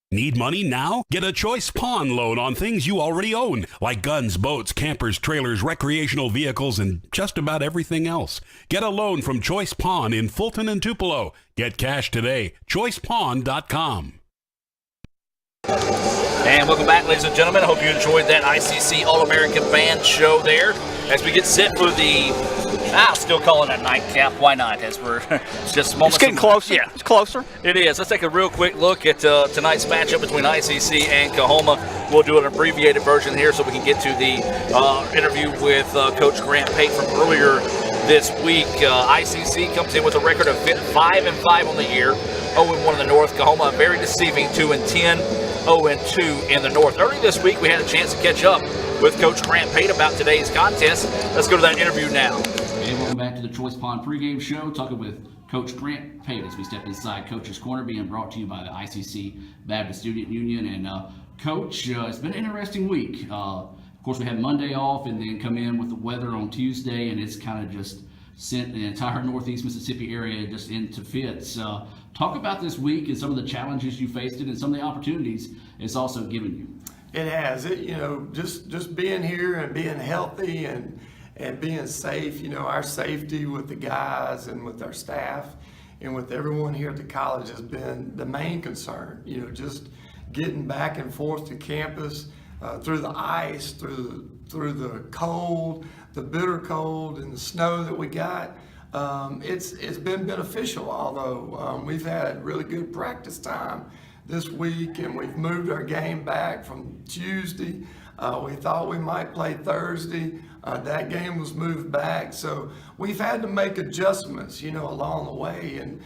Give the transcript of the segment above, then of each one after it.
Need money now? Get a Choice Pawn loan on things you already own, like guns, boats, campers, trailers, recreational vehicles, and just about everything else. Get a loan from Choice Pawn in Fulton and Tupelo. Get cash today. ChoicePawn.com. And welcome back, ladies and gentlemen. I hope you enjoyed that ICC All-American Band show there. As we get set for the, I'll still call it a nightcap. Why not? As we're just moments. It's getting closer. Yeah, it's closer. It is. Let's take a real quick look at tonight's matchup between ICC and Coahoma. We'll do an abbreviated version here so we can get to the interview with Coach Grant Pate from earlier this week. ICC comes in with a record of 5-5 on the year, 0-1 in the North. Coahoma very deceiving, 2-10, 0-2 in the North. Early this week, we had a chance to catch up with Coach Grant Pate about today's contest. Let's go to that interview now. And welcome back to the Choice Pawn pregame show, talking with Coach Grant Pate as we step inside Coach's Corner, being brought to you by the ICC Baptist Student Union. And Coach, it's been an interesting week. Of course, we had Monday off and then come in with the weather on Tuesday, and it's kind of just sent the entire Northeast Mississippi area just into fits. Talk about this week and some of the challenges you faced it and some of the opportunities it's also given you. It has. Just being here and being healthy and being safe, our safety with the guys and with our staff and with everyone here at the college has been the main concern. Just getting back and forth to campus through the ice, through the cold, the bitter cold and the snow that we got. It's been beneficial, although we've had really good practice time this week, and we've moved our game back from Tuesday. We thought we might play Thursday. That game was moved back. So we've had to make adjustments, along the way, and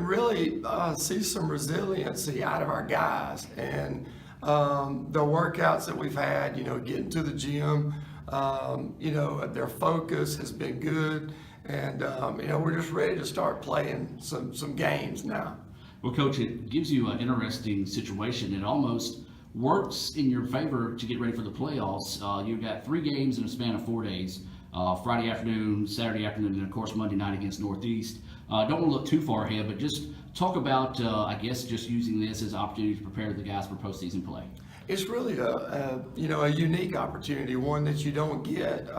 really see some resiliency out of our guys. And the workouts that we've had, getting to the gym, their focus has been good. And, we're just ready to start playing some games now. Well, Coach, it gives you an interesting situation. It almost works in your favor to get ready for the playoffs. You've got 3 games in a span of 4 days, Friday afternoon, Saturday afternoon, and of course Monday night against Northeast. Don't want to look too far ahead, but just talk about, just using this as an opportunity to prepare the guys for postseason play. It's really a unique opportunity, one that you don't get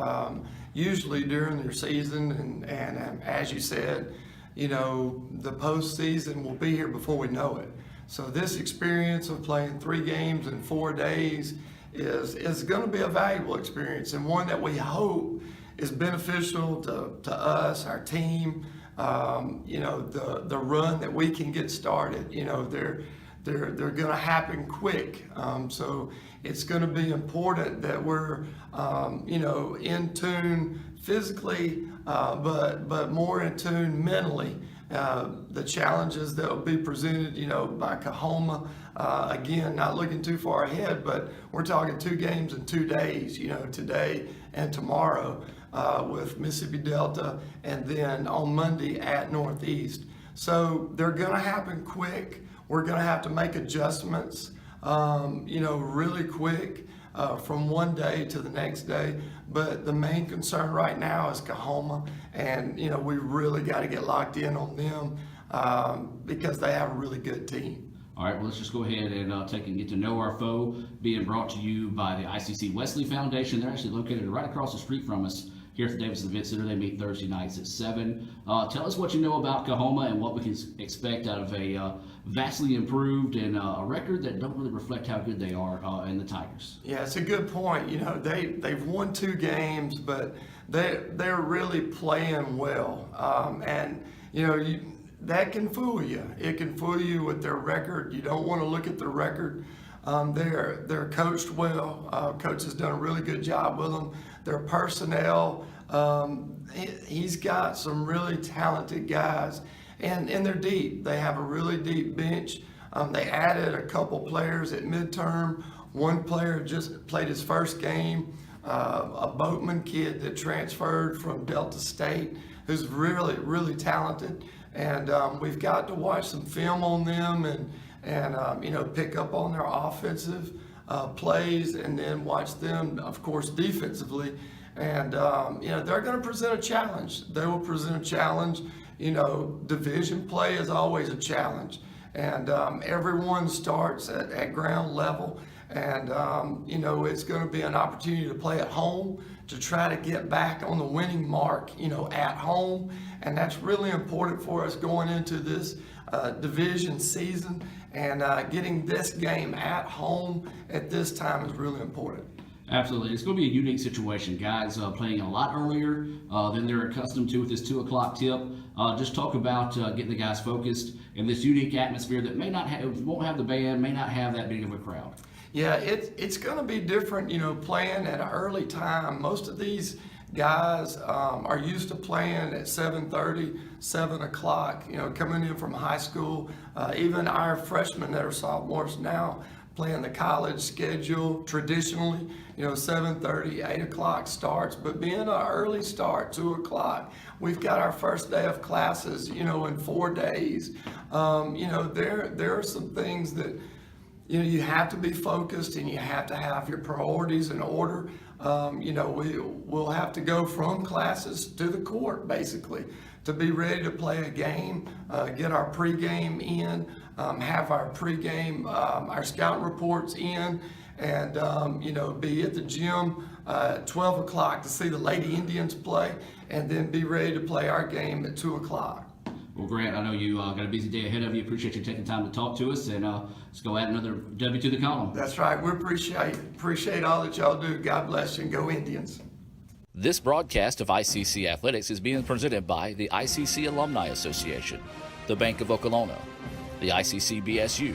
usually during your season, and as you said, the postseason will be here before we know it. So this experience of playing 3 games in 4 days is going to be a valuable experience, and one that we hope is beneficial to us, our team. The run that we can get started. They're going to happen quick. So it's going to be important that we're in tune physically, but more in tune mentally. The challenges that will be presented, by Coahoma. Again, not looking too far ahead, but we're talking 2 games in 2 days, today and tomorrow with Mississippi Delta, and then on Monday at Northeast. So they're going to happen quick. We're going to have to make adjustments, really quick from one day to the next day. But the main concern right now is Coahoma, and we really got to get locked in on them because they have a really good team. All right, well, let's just go ahead and take and get to know our foe, being brought to you by the ICC Wesley Foundation. They're actually located right across the street from us here at the Davis Event Center. They meet Thursday nights at 7. Tell us what you know about Coahoma and what we can expect out of a vastly improved and a record that don't really reflect how good they are in the Tigers. Yeah, it's a good point. They've won 2 games, but they're really playing well. That can fool you. It can fool you with their record. You don't want to look at the record. They're coached well. Coach has done a really good job with them. Their personnel, he's got some really talented guys, and they're deep. They have a really deep bench. They added a couple players at midterm. One player just played his first game, a Boatman kid that transferred from Delta State, who's really, really talented. And we've got to watch some film on them and pick up on their offensive plays, and then watch them, of course, defensively. And they're going to present a challenge. They will present a challenge. Division play is always a challenge, and everyone starts at ground level. And, you know, it's going to be an opportunity to play at home, to try to get back on the winning mark, you know, at home. And that's really important for us going into this division season. And getting this game at home at this time is really important. Absolutely. It's going to be a unique situation. Guys playing a lot earlier than they're accustomed to with this 2 o'clock tip. Just talk about getting the guys focused in this unique atmosphere that won't have the band, may not have that big of a crowd. Yeah, it's going to be different, you know, playing at an early time. Most of these guys are used to playing at 7:30, 7 o'clock, you know, coming in from high school. Even our freshmen that are sophomores now playing the college schedule traditionally, you know, 7:30, 8 o'clock starts. But being an early start, 2 o'clock, we've got our first day of classes, you know, in 4 days. You know, there are some things that, you know, you have to be focused and you have to have your priorities in order. You know, we'll have to go from classes to the court, basically, to be ready to play a game, get our pregame in, have our pregame, our scouting reports in, and, you know, be at the gym at 12 o'clock to see the Lady Indians play, and then be ready to play our game at 2 o'clock. Well, Grant, I know you got a busy day ahead of you. Appreciate you taking time to talk to us, and let's go add another W to the column. That's right. We appreciate all that y'all do. God bless you, and go Indians. This broadcast of ICC Athletics is being presented by the ICC Alumni Association, the Bank of Okolona, the ICC BSU,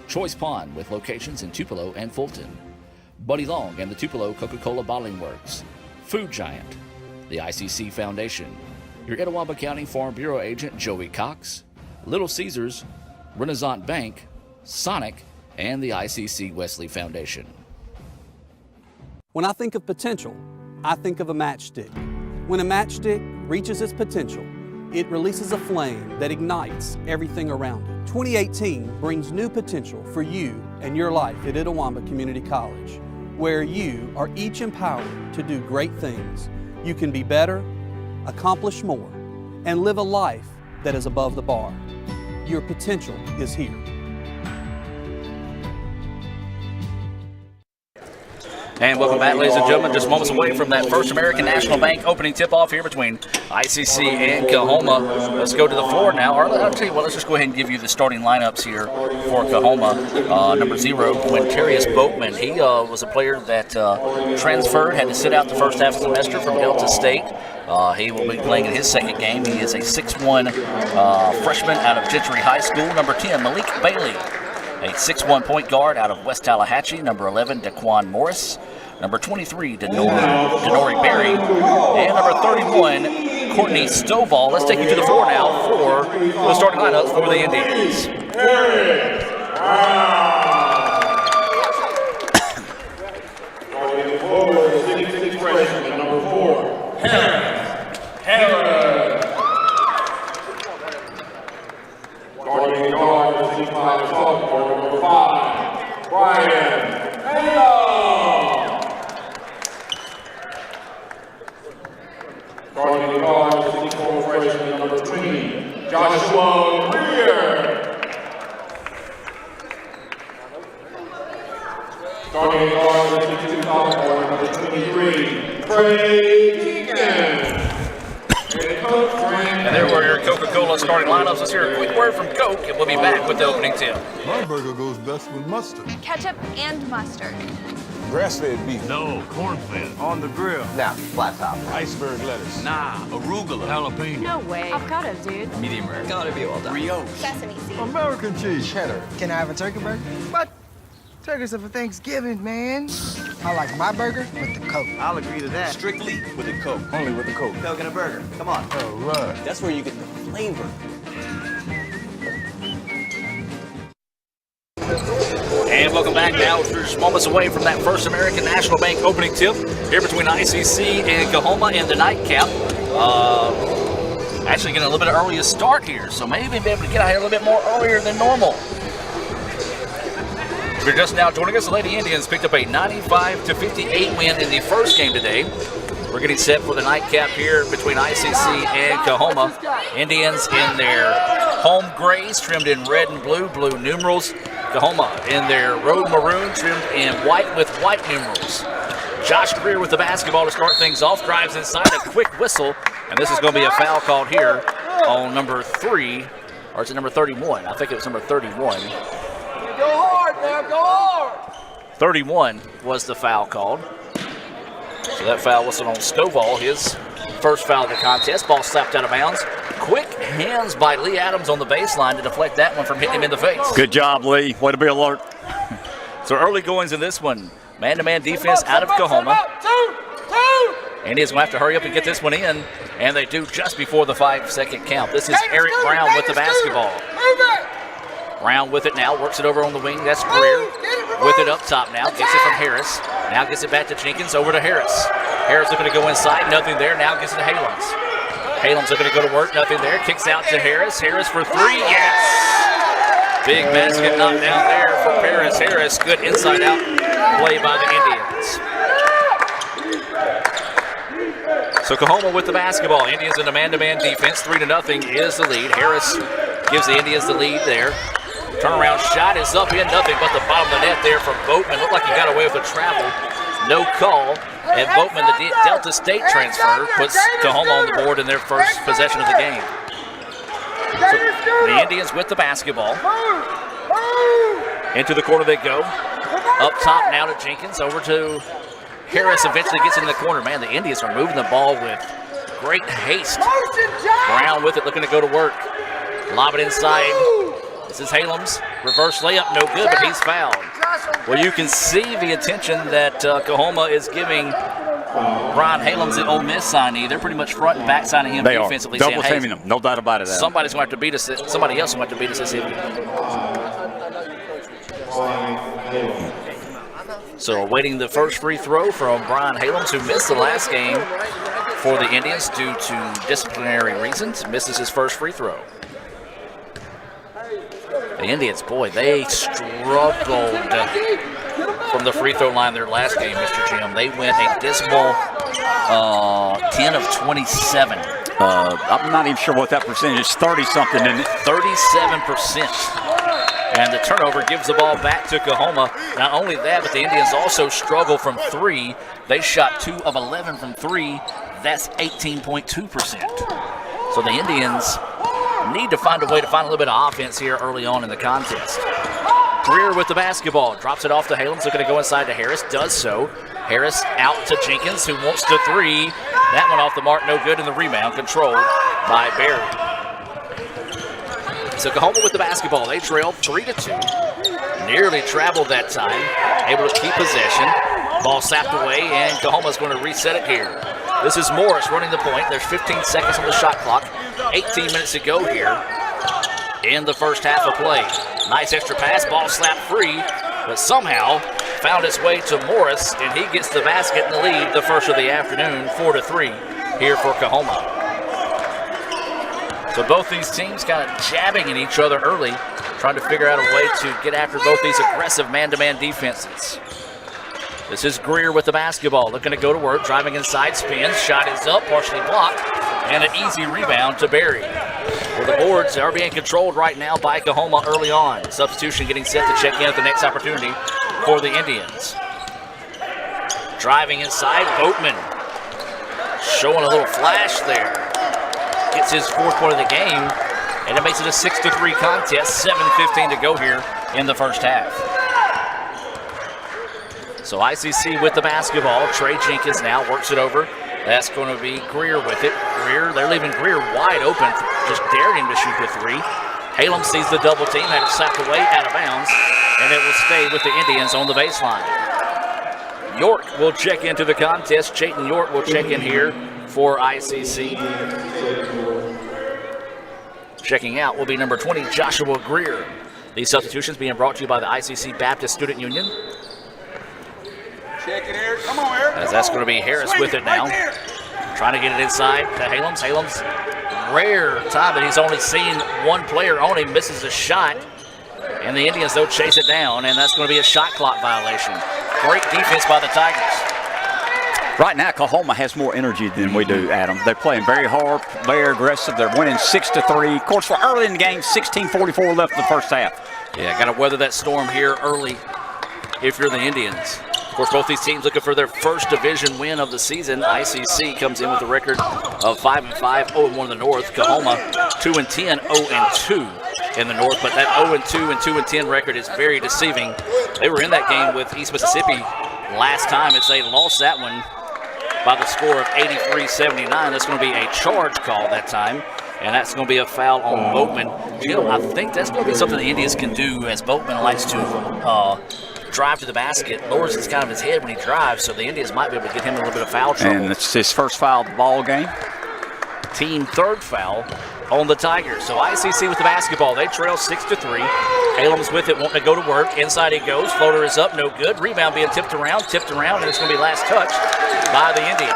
Choice Pond with locations in Tupelo and Fulton, Buddy Long and the Tupelo Coca-Cola Bottling Works, Food Giant, the ICC Foundation, your Etowah County Farm Bureau agent Joey Cox, Little Caesars, Renaissance Bank, Sonic, and the ICC Wesley Foundation. When I think of potential, I think of a matchstick. When a matchstick reaches its potential, it releases a flame that ignites everything around it. 2018 brings new potential for you and your life at Itawamba Community College, where you are each empowered to do great things. You can be better, accomplish more, and live a life that is above the bar. Your potential is here. And welcome back, ladies and gentlemen. Just moments away from that First American National Bank opening tip-off here between ICC and Coahoma. Let's go to the floor now. Or I'll tell you what, let's just go ahead and give you the starting lineups here for Coahoma. Number 0, Quintarius Boatman. He was a player that transferred, had to sit out the first half of the semester from Delta State. He will be playing in his second game. He is a 6'1 freshman out of Gentry High School. Number 10, Malik Bailey, a 6'1 point guard out of West Tallahatchie. Number 11, Daquan Morris. Number 23, Denori Berry. And number 31, Courtney Stovall. Let's take you to the floor now for the starting lineups for the Indians. Number 4, Harris. Starting guard, 6'5" sophomore, number 5, Brian Halo. Starting guard, 6'4" freshman, number 3, Joshua Greer. Starting guard, 6'2" sophomore, number 23, Trey Keegan. And there were your Coca-Cola starting lineups. Let's hear a quick word from Coke, and we'll be back with the opening tip. My burger goes best with mustard. Ketchup and mustard. Grass-fed beef. No, corn-fed. On the grill. Now, flat top. Iceberg lettuce. Nah, arugula. Jalapeno. No way. Avocado, dude. Medium rare. Gotta be well done. Brioche. Sesame seeds. American cheese. Cheddar. Can I have a turkey burger? What? Turkeys are for Thanksgiving, man. I like my burger with the Coke. I'll agree to that. Strictly with a Coke. Only with the Coke. Coke and a burger. Come on. All right. That's where you get the flavor. And welcome back now. We're just moments away from that First American National Bank opening tip here between ICC and Coahoma in the nightcap. Actually getting a little bit of earlier start here, so maybe be able to get out here a little bit more earlier than normal. If you're just now joining us, the Lady Indians picked up a 95-58 win in the first game today We're getting set for the nightcap here between ICC and Coahoma. Indians in their home grays, trimmed in red and blue numerals. Coahoma in their road maroon, trimmed in white with white numerals. Josh Greer with the basketball to start things off, drives inside, a quick whistle, and this is going to be a foul called here on number 3, or is it number 31? I think it was number 31. Go hard, man, go hard! 31 was the foul called. So that foul whistle on Stovall, his first foul of the contest. Ball slapped out of bounds. Quick hands by Lee Adams on the baseline to deflect that one from hitting him in the face. Good job, Lee. Way to be alert. So early goings in this one. Man-to-man defense out of Coahoma. Indians will have to hurry up and get this one in, and they do just before the 5-second count. This is Eric Brown with the basketball. Brown with it now, works it over on the wing. That's Greer with it up top now. Gets it from Harris. Now gets it back to Jenkins, over to Harris. Harris looking to go inside, nothing there. Now gets it to Halams. Halams looking to go to work, nothing there. Kicks out to Harris. Harris for 3, yes! Big basket knocked down there for Paris Harris. Good inside-out play by the Indians. So Coahoma with the basketball. Indians in a man-to-man defense. 3-0 is the lead. Harris gives the Indians the lead there. Turnaround shot is up in, nothing but the bottom of the net there from Boatman. Looked like he got away with a travel. No call. And Boatman, the Delta State transfer, puts Coahoma on the board in their first possession of the game. So the Indians with the basketball. Into the corner they go. Up top now to Jenkins, over to Harris, eventually gets in the corner. Man, the Indians are moving the ball with great haste. Brown with it, looking to go to work. Lob it inside. This is Halams. Reverse layup, no good, but he's fouled. Well, you can see the attention that Coahoma is giving Brian Halams, the Ole Miss signee. They're pretty much front and back signing him defensively. They are double teaming him, no doubt about it. Somebody's going to have to beat us. Somebody else is going to have to beat us this evening. So awaiting the first free throw from Brian Halams, who missed the last game for the Indians due to disciplinary reasons. Misses his first free throw. The Indians, boy, they struggled from the free throw line their last game, Mr. Jim. They went a dismal 10 of 27. I'm not even sure what that percentage is. 30-something, isn't it? 37%. And the turnover gives the ball back to Coahoma. Not only that, but the Indians also struggle from 3. They shot 2 of 11 from 3. That's 18.2%. So the Indians need to find a way to find a little bit of offense here early on in the contest. Greer with the basketball. Drops it off to Halams, looking to go inside to Harris. Does so. Harris out to Jenkins, who wants to 3. That one off the mark, no good, and the rebound controlled by Barry. So Coahoma with the basketball. They trail 3-2. Nearly traveled that time. Able to keep possession. Ball sapped away, and Coahoma's going to reset it here. This is Morris running the point. There's 15 seconds on the shot clock. 18 minutes to go here in the first half of play. Nice extra pass. Ball slapped free, but somehow found its way to Morris, and he gets the basket in the lead, the first of the afternoon, 4-3 here for Coahoma. So both these teams kind of jabbing at each other early, trying to figure out a way to get after both these aggressive man-to-man defenses. This is Greer with the basketball, looking to go to work, driving inside, spins, shot is up, partially blocked, and an easy rebound to Barry. Well, the boards are being controlled right now by Coahoma early on. Substitution getting set to check in at the next opportunity for the Indians. Driving inside, Boatman showing a little flash there. Gets his 4th point of the game, and it makes it a 6-3 contest. 7:15 to go here in the first half. So ICC with the basketball. Trey Jenkins now works it over. That's going to be Greer with it. Greer, they're leaving Greer wide open, just daring him to shoot the 3. Halem sees the double team, had it slapped away out of bounds, and it will stay with the Indians on the baseline. York will check into the contest. Chayton York will check in here for ICC. Checking out will be number 20, Joshua Greer. These substitutions being brought to you by the ICC Baptist Student Union. Check it, Eric. Come on, Eric. As that's going to be Harris with it now. Trying to get it inside to Halams. Halams, rare time that he's only seen one player on him, misses a shot. And the Indians, though, chase it down, and that's going to be a shot clock violation. Great defense by the Tigers. Right now, Coahoma has more energy than we do, Adam. They're playing very hard, very aggressive. They're winning 6-3. Of course, we're early in the game, 16:44 left in the first half. Yeah, got to weather that storm here early if you're the Indians. Of course, both these teams looking for their first division win of the season. ICC comes in with a record of 5-5, 0-1 in the North. Coahoma 2-10, 0-2 in the North. But that 0-2 and 2-10 record is very deceiving. They were in that game with East Mississippi last time as they lost that one by the score of 83-79. That's going to be a charge call that time, and that's going to be a foul on Boatman. Jim, I think that's going to be something the Indians can do, as Boatman likes to drive to the basket, lowers his kind of his head when he drives, so the Indians might be able to get him in a little bit of foul trouble. And it's his first foul of the ball game. Team third foul on the Tigers. So ICC with the basketball. They trail 6-3. Halem's with it, wanting to go to work. Inside he goes. Floater is up, no good. Rebound being tipped around, and it's going to be last touch by the Indians.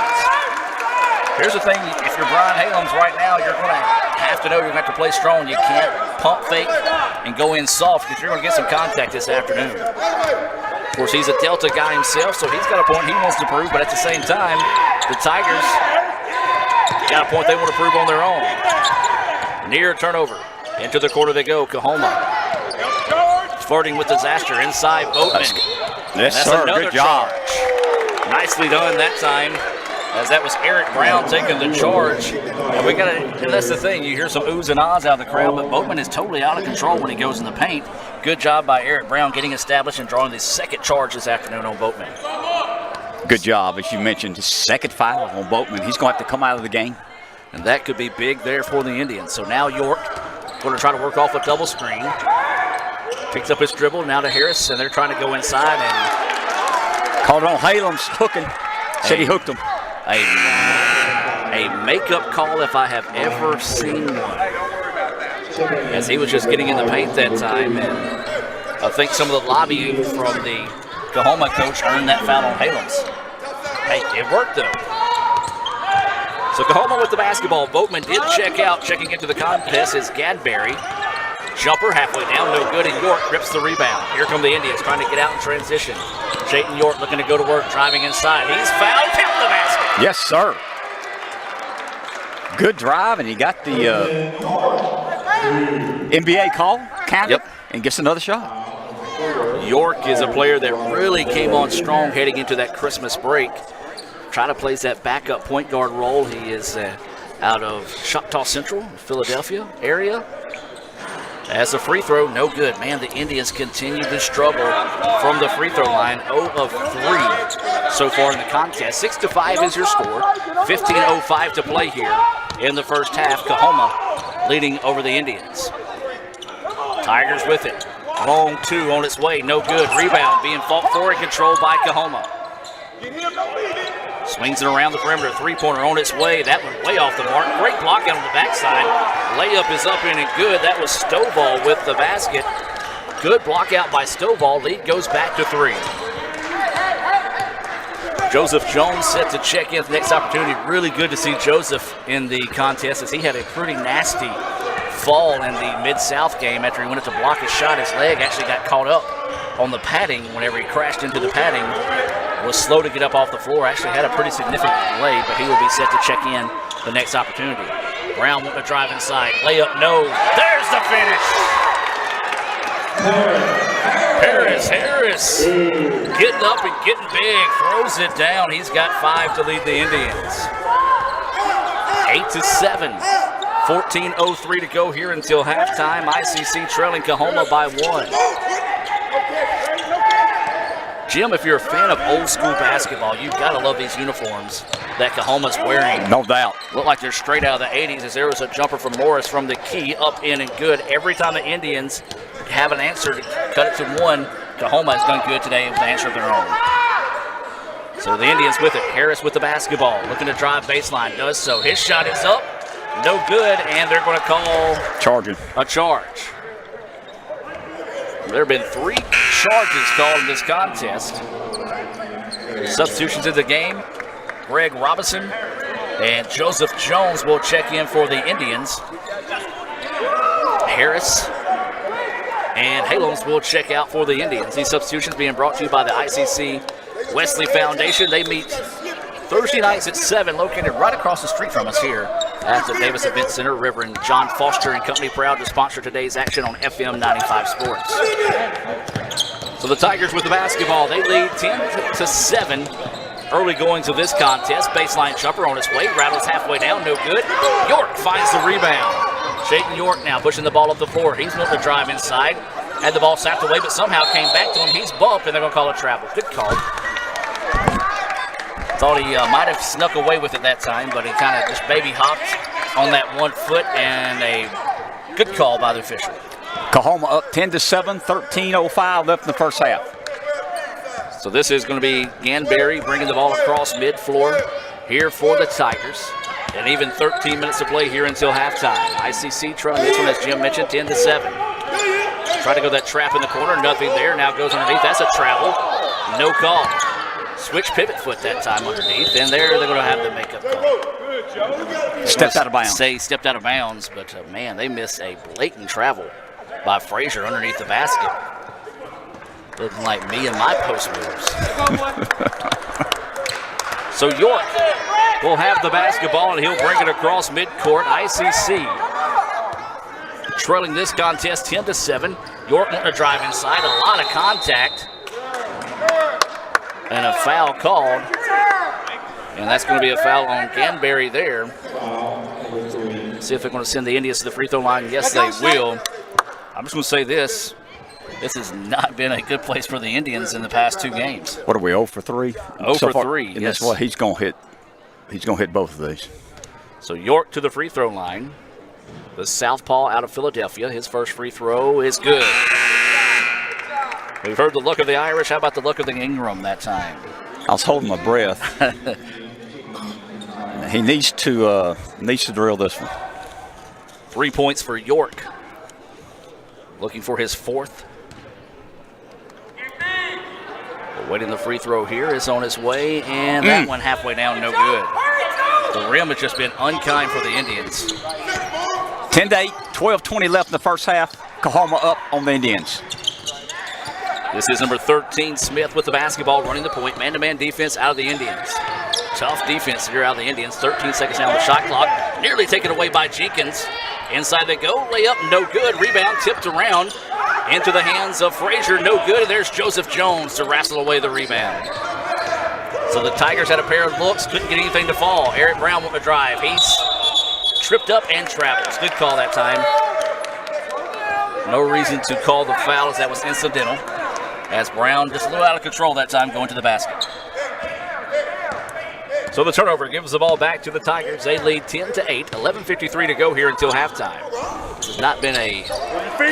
Here's the thing, if you're Brian Halem's right now, you're going to have to know you're going to have to play strong. You can't pump fake and go in soft because you're going to get some contact this afternoon. Of course, he's a Delta guy himself, so he's got a point he wants to prove, but at the same time, the Tigers got a point they want to prove on their own. Near turnover. Into the corner they go. Coahoma flirting with disaster inside Boatman. Yes, that's sir. another Good job. charge. Nicely done that time, as that was Eric Brown taking the charge. And that's the thing, you hear some oohs and ahs out of the crowd, but Boatman is totally out of control when he goes in the paint. Good job by Eric Brown getting established and drawing the second charge this afternoon on Boatman. Good job, as you mentioned, his second foul on Boatman. He's going to have to come out of the game. And that could be big there for the Indians. So now York going to try to work off a double screen. Picks up his dribble, now to Harris, and they're trying to go inside and called on Halem's hooking. Said he hooked him. A makeup call if I have ever seen one. As he was just getting in the paint that time, and I think some of the lobbying from the Coahoma coach earned that foul on Halem's. Hey, it worked though. So Coahoma with the basketball. Boatman did check out. Checking into the contest is Gadberry. Jumper halfway down, no good, and York grips the rebound. Here come the Indians trying to get out in transition. Jayton York looking to go to work, driving inside. He's fouled, tipped the basket. Yes, sir. Good drive, and he got the NBA call, counted, and gets another shot. York is a player that really came on strong heading into that Christmas break. Trying to play that backup point guard role. He is out of Choctaw Central, Philadelphia area. As a free throw, no good. Man, the Indians continue to struggle from the free throw line. 0 of 3 so far in the contest. 6-5 is your score. 15:05 to play here in the first half. Coahoma leading over the Indians. Tigers with it. Long two on its way, no good. Rebound being fought for and controlled by Coahoma. Swings it around the perimeter. Three-pointer on its way. That one way off the mark. Great block out on the backside. Layup is up in and good. That was Stovall with the basket. Good block out by Stovall. Lead goes back to 3. Joseph Jones set to check in the next opportunity. Really good to see Joseph in the contest, as he had a pretty nasty fall in the Mid-South game after he went up to block his shot. His leg actually got caught up on the padding whenever he crashed into the padding. Was slow to get up off the floor. Actually had a pretty significant delay, but he will be set to check in the next opportunity. Brown wanting to drive inside. Layup, no. There's the finish. Harris getting up and getting big. Throws it down. He's got 5 to lead the Indians. 8-7. 14:03 to go here until halftime. ICC trailing Coahoma by 1. Jim, if you're a fan of old school basketball, you've got to love these uniforms that Coahoma's wearing. No doubt. Look like they're straight out of the 80s, as there was a jumper from Morris from the key, up, in, and good. Every time the Indians have an answer to cut it to 1, Coahoma has done good today with an answer of their own. So the Indians with it. Harris with the basketball, looking to drive baseline, does so. His shot is up, no good, and they're going to call a charge. There have been 3 charges called in this contest. Substitutions in the game. Greg Robinson and Joseph Jones will check in for the Indians. Harris and Haloms will check out for the Indians. These substitutions being brought to you by the ICC Wesley Foundation. They meet Thursday nights at 7, located right across the street from us here at the Davis Event Center. Reverend John Foster and company proud to sponsor today's action on FM 95 Sports. So the Tigers with the basketball. They lead 10-7 early going to this contest. Baseline jumper on its way. Rattles halfway down. No good. York finds the rebound. Shaden York now pushing the ball up the floor. He's wanting to drive inside. Had the ball sapped away, but somehow came back to him. He's bumped, and they're going to call it travel. Good call. Thought he might have snuck away with it that time, but he kind of just baby hopped on that 1 foot, and a good call by the official. Coahoma up 10-7, 13:05 left in the first half. So this is going to be Ganberry bringing the ball across mid-floor here for the Tigers. And even 13 minutes to play here until halftime. ICC trailing this one, as Jim mentioned, 10-7. Try to go that trap in the corner, nothing there. Now goes underneath. That's a travel. No call. Switch pivot foot that time underneath, and there they're going to have the makeup call. Stepped out of bounds. Say stepped out of bounds, but man, they missed a blatant travel by Frazier underneath the basket. Looking like me and my post moves. So York will have the basketball, and he'll bring it across midcourt. ICC trailing this contest 10-7. York wanting to drive inside, a lot of contact. And a foul called. And that's going to be a foul on Ganberry there. See if they're going to send the Indians to the free throw line. Yes, they will. I'm just going to say this. This has not been a good place for the Indians in the past 2 games. What are we, 0 for 3? 0 for 3, and yes. that's what he's going to hit. He's going to hit both of these. So York to the free throw line. The southpaw out of Philadelphia. His first free throw is good. We've heard the look of the Irish. How about the look of the Ingram that time? I was holding my breath. He needs to drill this one. 3 points for York. Looking for his 4th. Waiting the free throw here is on its way, and that one halfway down, no good. The rim has just been unkind for the Indians. 10-8, 12:20 left in the first half. Coahoma up on the Indians. This is number 13, Smith, with the basketball, running the point. Man-to-man defense out of the Indians. Tough defense here out of the Indians. 13 seconds down the shot clock. Nearly taken away by Jenkins. Inside they go. Layup, no good. Rebound tipped around into the hands of Frazier. No good. And there's Joseph Jones to wrestle away the rebound. So the Tigers had a pair of looks. Couldn't get anything to fall. Eric Brown wanting to drive. He's tripped up and travels. Good call that time. No reason to call the foul, as that was incidental. As Brown just a little out of control that time going to the basket. So the turnover gives the ball back to the Tigers. They lead 10-8, 11:53 to go here until halftime. This has not been a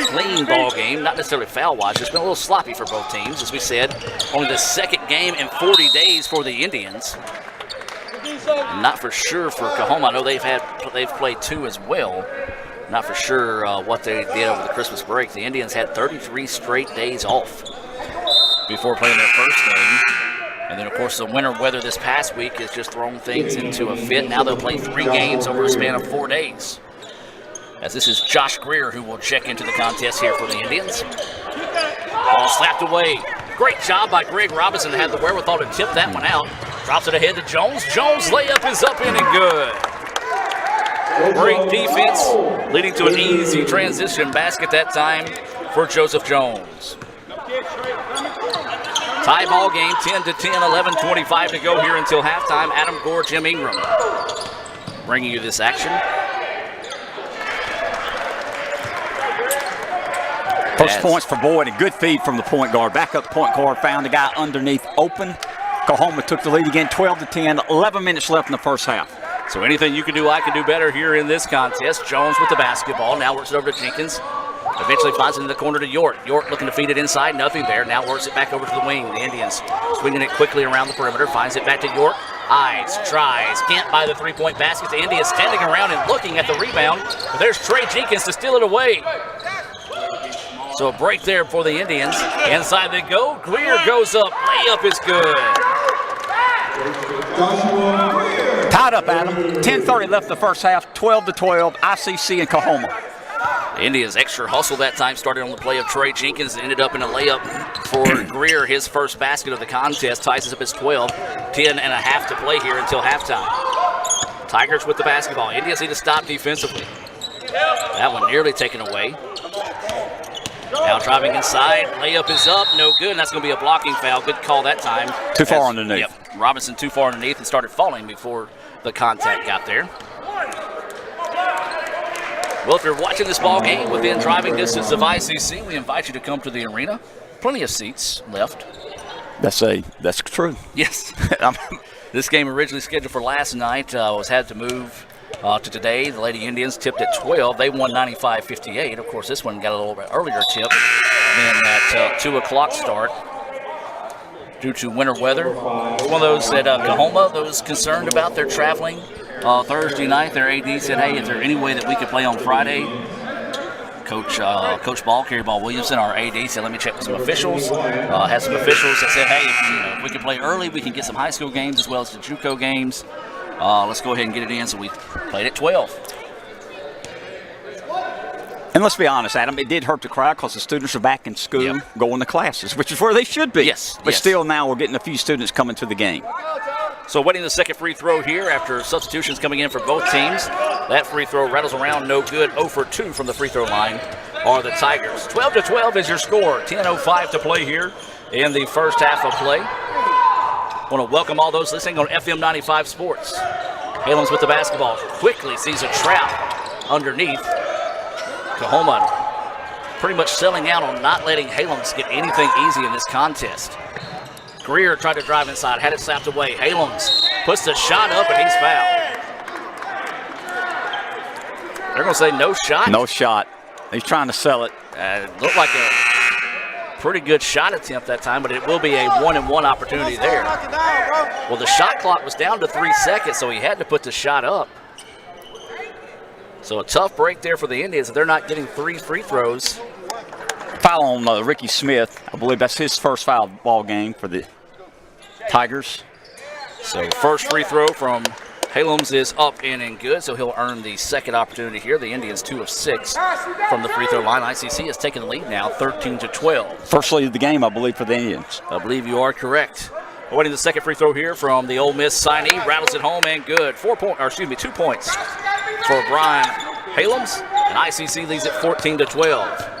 clean ball game, not necessarily foul-wise. It's been a little sloppy for both teams. As we said, only the second game in 40 days for the Indians. Not for sure for Coahoma. I know they've played 2 as well. Not for sure what they did over the Christmas break. The Indians had 33 straight days off before playing their first game. And then, of course, the winter weather this past week has just thrown things into a fit. Now they'll play 3 games over a span of 4 days. As this is Josh Greer who will check into the contest here for the Indians. Ball slapped away. Great job by Greg Robinson to have the wherewithal to tip that one out. Drops it ahead to Jones. Jones' layup is up in and good. Great defense, leading to an easy transition basket that time for Joseph Jones. Tie ball game, 10-10, 11:25 to go here until halftime. Adam Gore, Jim Ingram bringing you this action. First points for Boyd, a good feed from the point guard. Backup point guard found the guy underneath open. Coahoma took the lead again, 12-10, 11 minutes left in the first half. So anything you can do, I can do better here in this contest. Jones with the basketball, now works it over to Jenkins. Eventually finds it in the corner to York. York looking to feed it inside, nothing there. Now works it back over to the wing. The Indians swinging it quickly around the perimeter, finds it back to York. Eyes, tries, can't buy the three-point basket. The Indians standing around and looking at the rebound. But there's Trey Jenkins to steal it away. So a break there for the Indians. Inside they go. Greer goes up. Layup is good. Tied up, Adam. 10:30 left the first half. 12-12. ICC and Coahoma. Indians extra hustle that time started on the play of Trey Jenkins and ended up in a layup for Greer, his first basket of the contest. Ties us up as 12. 10 and a half to play here until halftime. Tigers with the basketball. Indians need to stop defensively. That one nearly taken away. Now driving inside. Layup is up. No good. And that's going to be a blocking foul. Good call that time. Too far underneath. Yep. Robinson too far underneath and started falling before the contact got there. Well, if you're watching this ball game within driving distance of ICC, we invite you to come to the arena. Plenty of seats left. That's true. Yes. This game originally scheduled for last night was had to move to today. The Lady Indians tipped at 12. They won 95-58. Of course, this one got a little bit earlier tip than that 2 o'clock start due to winter weather. It's one of those that Coahoma, those concerned about their traveling Thursday night, their AD said, hey, is there any way that we could play on Friday? Coach Kerry Ball Williamson, our AD, said, let me check with some officials. Had some officials that said, hey, if we can play early, we can get some high school games as well as the JUCO games. Let's go ahead and get it in. So we played at 12. And let's be honest, Adam, it did hurt the crowd because the students are back in school going to classes, which is where they should be. Yes. But still now we're getting a few students coming to the game. So waiting the second free throw here after substitutions coming in for both teams. That free throw rattles around, no good. 0 for 2 from the free throw line are the Tigers. 12-12 is your score. 10:05 to play here in the first half of play. Want to welcome all those listening on FM 95 Sports. Halens with the basketball. Quickly sees a trap underneath. Coahoma pretty much selling out on not letting Halens get anything easy in this contest. Greer tried to drive inside, had it slapped away. Halens puts the shot up, and he's fouled. They're going to say no shot? No shot. He's trying to sell it. It looked like a pretty good shot attempt that time, but it will be a 1-and-1 opportunity there. Well, the shot clock was down to 3 seconds, so he had to put the shot up. So a tough break there for the Indians. They're not getting 3 free throws. Foul on Ricky Smith. I believe that's his first foul ball game for the Tigers. So first free throw from Halens is up and good, so he'll earn the second opportunity here. The Indians 2 of 6 from the free throw line. ICC has taken the lead now, 13-12. First lead of the game, I believe, for the Indians. I believe you are correct. Awaiting the second free throw here from the Ole Miss signee. Rattles it home and good. 2 points for Brian Halens, and ICC leads at 14-12.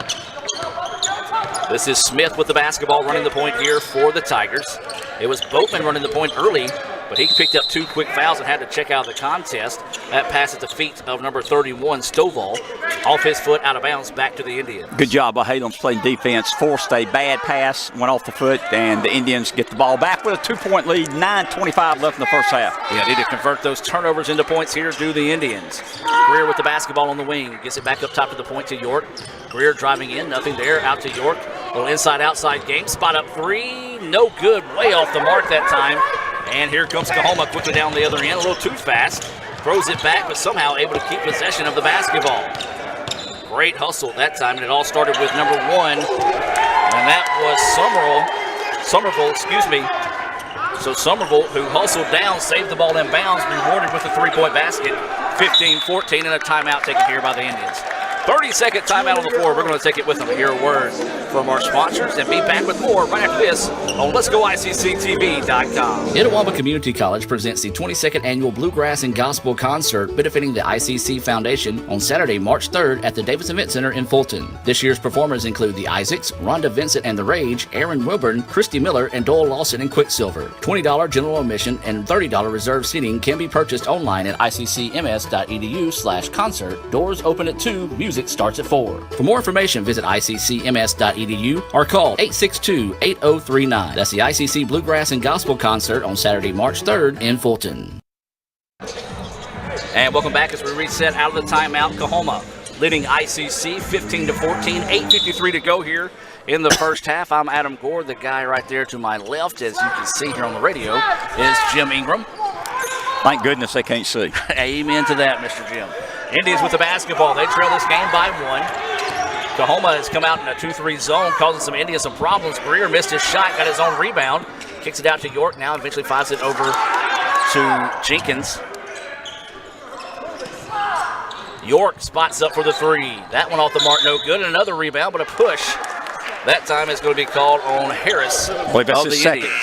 This is Smith with the basketball running the point here for the Tigers. It was Boatman running the point early, but he picked up 2 quick fouls and had to check out of the contest. That pass at the feet of number 31, Stovall. Off his foot, out of bounds, back to the Indians. Good job by Halens playing defense. Forced a bad pass, went off the foot, and the Indians get the ball back with a 2-point lead. 9:25 left in the first half. Yeah, need to convert those turnovers into points here, do the Indians. Greer with the basketball on the wing. Gets it back up top to the point to York. Greer driving in, nothing there, out to York. A little inside-outside game. Spot up 3, no good. Way off the mark that time. And here comes Coahoma quickly down the other end, a little too fast. Throws it back, but somehow able to keep possession of the basketball. Great hustle that time, and it all started with number 1. And that was Somerville, So Somerville, who hustled down, saved the ball in bounds, rewarded with a 3-point basket. 15-14, and a timeout taken here by the Indians. 30-second timeout on the floor. We're going to take it with them to hear a word from our sponsors and be back with more right after this on Let'sGoICCTV.com. Itawamba Community College presents the 22nd Annual Bluegrass and Gospel Concert benefiting the ICC Foundation on Saturday, March 3rd at the Davis Event Center in Fulton. This year's performers include the Isaacs, Rhonda Vincent and the Rage, Aaron Wilburn, Christy Miller, and Doyle Lawson and Quicksilver. $20 general admission and $30 reserved seating can be purchased online at iccms.edu/concert. Doors open at 2. Music starts at 4. For more information, visit iccms.edu or call 862-8039. That's the ICC Bluegrass and Gospel Concert on Saturday, March 3rd in Fulton. And welcome back as we reset out of the timeout. Coahoma leading ICC 15-14, 8:53 to go here in the first half. I'm Adam Gore. The guy right there to my left, as you can see here on the radio, is Jim Ingram. Thank goodness they can't see. Amen to that, Mr. Jim. Indians with the basketball. They trail this game by 1. Coahoma has come out in a 2-3 zone, causing some Indians some problems. Greer missed his shot, got his own rebound. Kicks it out to York now, eventually finds it over to Jenkins. York spots up for the three. That one off the mark, no good. And another rebound, but a push. That time it's going to be called on Harris of the Indians.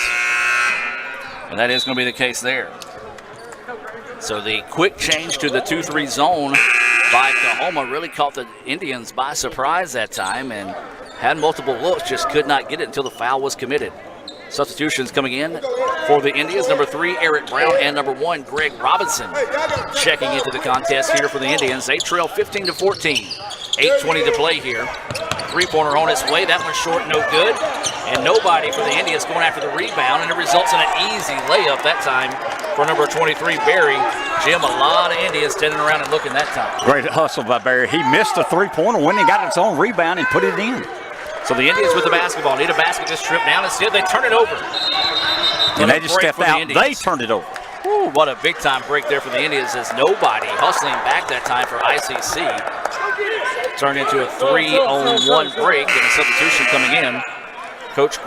And that is going to be the case there. So the quick change to the 2-3 zone by Coahoma really caught the Indians by surprise that time and had multiple looks, just could not get it until the foul was committed. Substitutions coming in for the Indians. Number 3, Eric Brown, and number 1, Greg Robinson checking into the contest here for the Indians. They trail 15-14. 8:20 to play here. Three-pointer on its way. That one's short, no good. And nobody for the Indians going after the rebound, and it results in an easy layup that time for number 23, Barry. Jim, a lot of Indians standing around and looking that time. Great hustle by Barry. He missed a three-pointer when he got its own rebound and put it in. So the Indians with the basketball need a basket this trip down. Instead, they turn it over. And they just stepped out. They turned it over. Ooh, what a big-time break there for the Indians as nobody hustling back that time for ICC. Turned into a 3-on-1 break, and a substitution coming in. Coach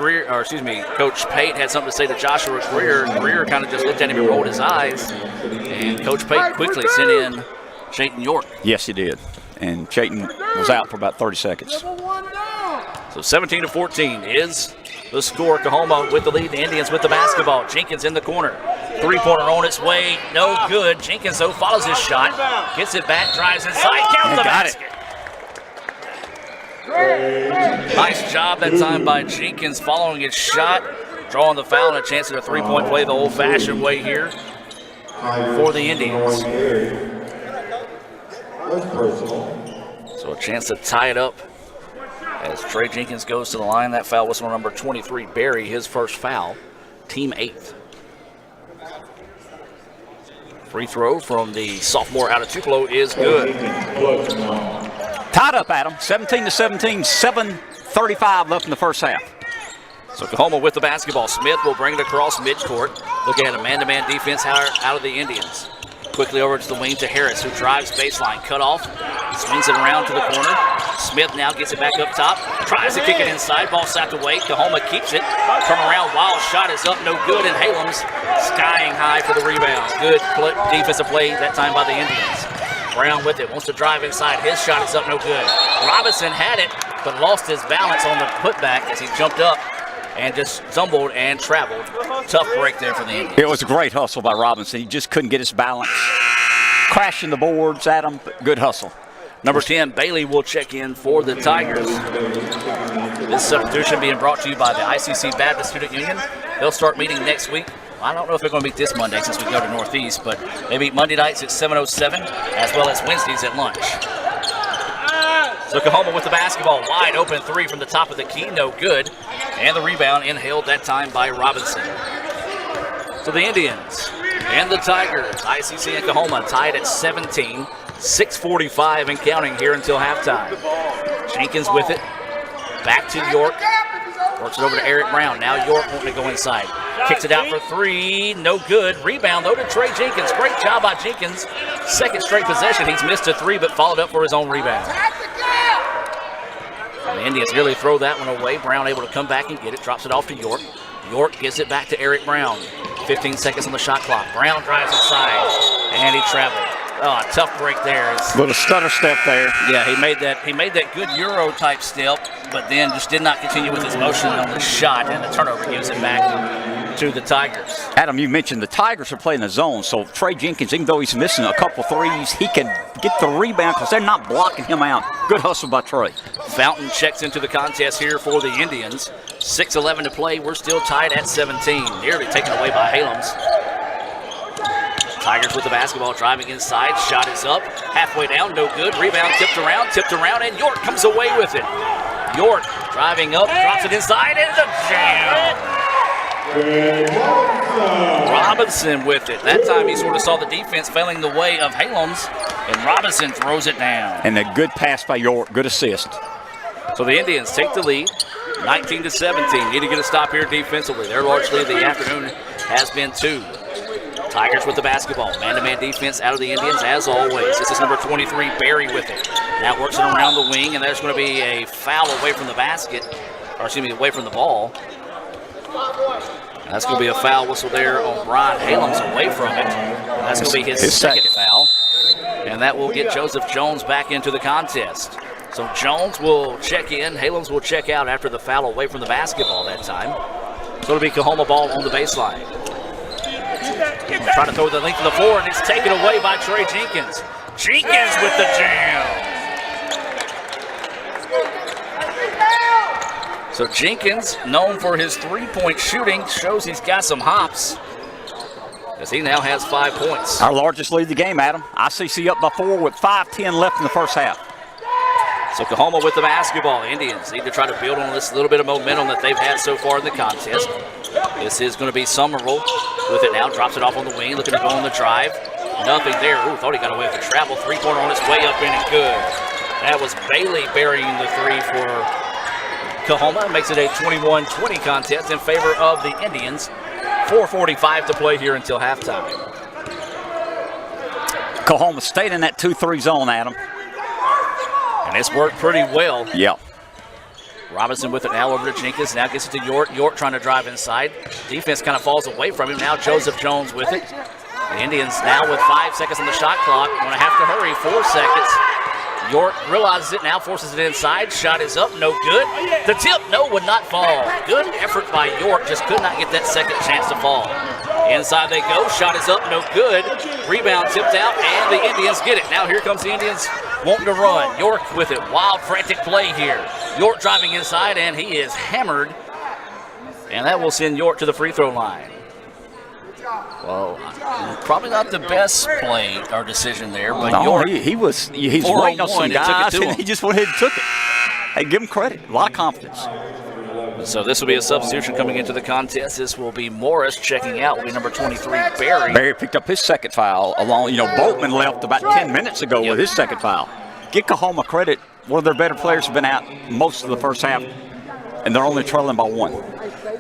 Pate had something to say to Joshua Greer. Greer kind of just looked at him and rolled his eyes. And Coach Pate quickly sent in Chayton York. Yes, he did. And Chayton was out for about 30 seconds. So 17-14 is the score. Coahoma with the lead. The Indians with the basketball. Jenkins in the corner. Three-pointer on its way. No good. Jenkins, though, follows his shot. Gets it back. Drives inside. Counts the basket. Nice job that time by Jenkins following his shot. Drawing the foul and a chance at a three-point play the old-fashioned way here for the Indians. So a chance to tie it up as Trey Jenkins goes to the line. That foul was on number 23, Barry, his first foul, team 8th. Free throw from the sophomore out of Tupelo is good. Tied up, Adam. 17-17, 7:35 left in the first half. So Coahoma with the basketball. Smith will bring it across midcourt. Looking at a man-to-man defense out of the Indians. Quickly over to the wing to Harris, who drives baseline. Cut off. Swings it around to the corner. Smith now gets it back up top. Tries to kick it inside. Ball sacked away. Coahoma keeps it. Turn around. Wild shot is up. No good. And Halem's skying high for the rebound. Good defensive play that time by the Indians. Brown with it. Wants to drive inside. His shot is up. No good. Robinson had it, but lost his balance on the putback as he jumped up and just stumbled and traveled. Tough break there for the Indians. It was a great hustle by Robinson. He just couldn't get his balance. Crashing the boards at him, but good hustle. Number 10, Bailey will check in for the Tigers. This substitution being brought to you by the ICC Baptist Student Union. They'll start meeting next week. I don't know if they're going to meet this Monday since we go to Northeast, but they meet Monday nights at 7:07 as well as Wednesdays at lunch. So Coahoma with the basketball. Wide open three from the top of the key. No good. And the rebound inhaled that time by Robinson. So the Indians and the Tigers, ICC and Coahoma tied at 17. 6:45 and counting here until halftime. Jenkins with it. Back to York. Works it over to Eric Brown. Now York wanting to go inside. Kicks it out for three. No good. Rebound though to Trey Jenkins. Great job by Jenkins. Second straight possession. He's missed a three but followed up for his own rebound. The Indians nearly throw that one away. Brown able to come back and get it. Drops it off to York. York gives it back to Eric Brown. 15 seconds on the shot clock. Brown drives inside. And he traveled. Oh, a tough break there. Little stutter step there. Yeah, he made that good Euro type step, but then just did not continue with his motion on the shot, and the turnover gives it back to the Tigers. Adam, you mentioned the Tigers are playing the zone, so Trey Jenkins, even though he's missing a couple threes, he can get the rebound because they're not blocking him out. Good hustle by Trey. Fountain checks into the contest here for the Indians. 6:11 to play. We're still tied at 17. Nearly taken away by Halem's. Tigers with the basketball, driving inside. Shot is up. Halfway down, no good. Rebound tipped around, and York comes away with it. York driving up, drops it inside, and the jam. Robinson with it. That time he sort of saw the defense failing the way of Halem's, and Robinson throws it down. And a good pass by York, good assist. So the Indians take the lead, 19-17. Need to get a stop here defensively. Their large lead of the afternoon has been 2. Tigers with the basketball. Man-to-man defense out of the Indians as always. This is number 23, Barry with it. Now works it around the wing, and there's going to be a foul away from the basket, or excuse me, away from the ball. That's going to be a foul whistle there on Brian Halem's away from it. That's going to be his second foul. And And that will get Joseph Jones back into the contest. So Jones will check in. Halens will check out after the foul away from the basketball that time. So it'll be Coahoma ball on the baseline. Trying to throw the length of the floor, and it's taken away by Trey Jenkins. Jenkins with the jam. So Jenkins, known for his three-point shooting, shows he's got some hops, as he now has 5 points. Our largest lead of the game, Adam. ICC up by 4 with 5:10 left in the first half. So Coahoma with the basketball. Indians need to try to build on this little bit of momentum that they've had so far in the contest. This is going to be Somerville with it now. Drops it off on the wing, looking to go on the drive. Nothing there. Ooh, thought he got away with the travel. Three-pointer on its way up in and good. That was Bailey burying the three for Coahoma. Makes it a 21-20 contest in favor of the Indians. 4:45 to play here until halftime. Coahoma stayed in that 2-3 zone, Adam. And it's worked pretty well. Yeah. Robinson with it now over to Jenkins. Now gets it to York. York trying to drive inside. Defense kind of falls away from him. Now Joseph Jones with it. The Indians now with 5 seconds on the shot clock. Going to have to hurry. 4 seconds. York realizes it now, forces it inside. Shot is up, no good. The tip, no, would not fall. Good effort by York, just could not get that second chance to fall. Inside they go, shot is up, no good. Rebound tipped out, and the Indians get it. Now here comes the Indians wanting to run. York with it, wild, frantic play here. York driving inside, and he is hammered. And that will send York to the free throw line. Well, probably not the best play or decision there, but York, he's waiting on some guys, and he just went ahead and took it. Hey, give him credit. A lot of confidence. So this will be a substitution coming into the contest. This will be Morris checking out. Will be number 23, Barry. Barry picked up his second foul along. Boltman left about 10 minutes ago with his second foul. Give Coahoma credit. One of their better players have been out most of the first half, and they're only trailing by 1.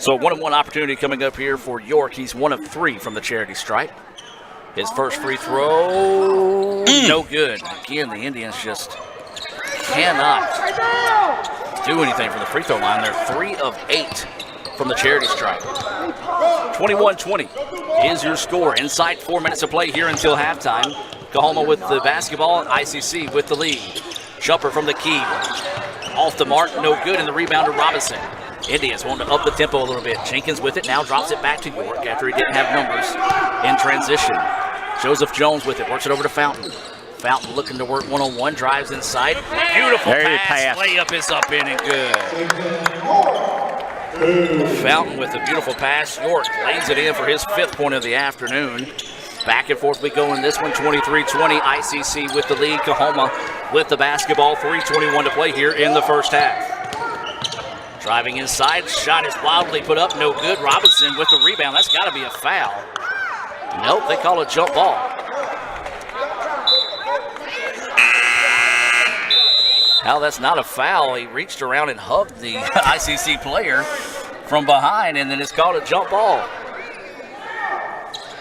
So 1-on-1 opportunity coming up here for York. He's 1 of 3 from the charity stripe. His first free throw, no good. Again, the Indians just cannot do anything from the free throw line. They're 3 of 8 from the charity stripe. 21-20 is your score. Inside 4 minutes of play here until halftime. Coahoma with the basketball, ICC with the lead. Jumper from the key. Off the mark, no good, and the rebound to Robinson. Indians wanting to up the tempo a little bit. Jenkins with it, now drops it back to York after he didn't have numbers in transition. Joseph Jones with it, works it over to Fountain. Fountain looking to work one-on-one, drives inside. Beautiful pass, layup is up in and good. Fountain with a beautiful pass. York lays it in for his 5th point of the afternoon. Back and forth we go in this one, 23-20. ICC with the lead. Coahoma with the basketball. 3:21 to play here in the first half. Driving inside, shot is wildly put up, no good. Robinson with the rebound. That's got to be a foul. Nope, they call it jump ball. Hell, that's not a foul. He reached around and hugged the ICC player from behind, and then it's called a jump ball.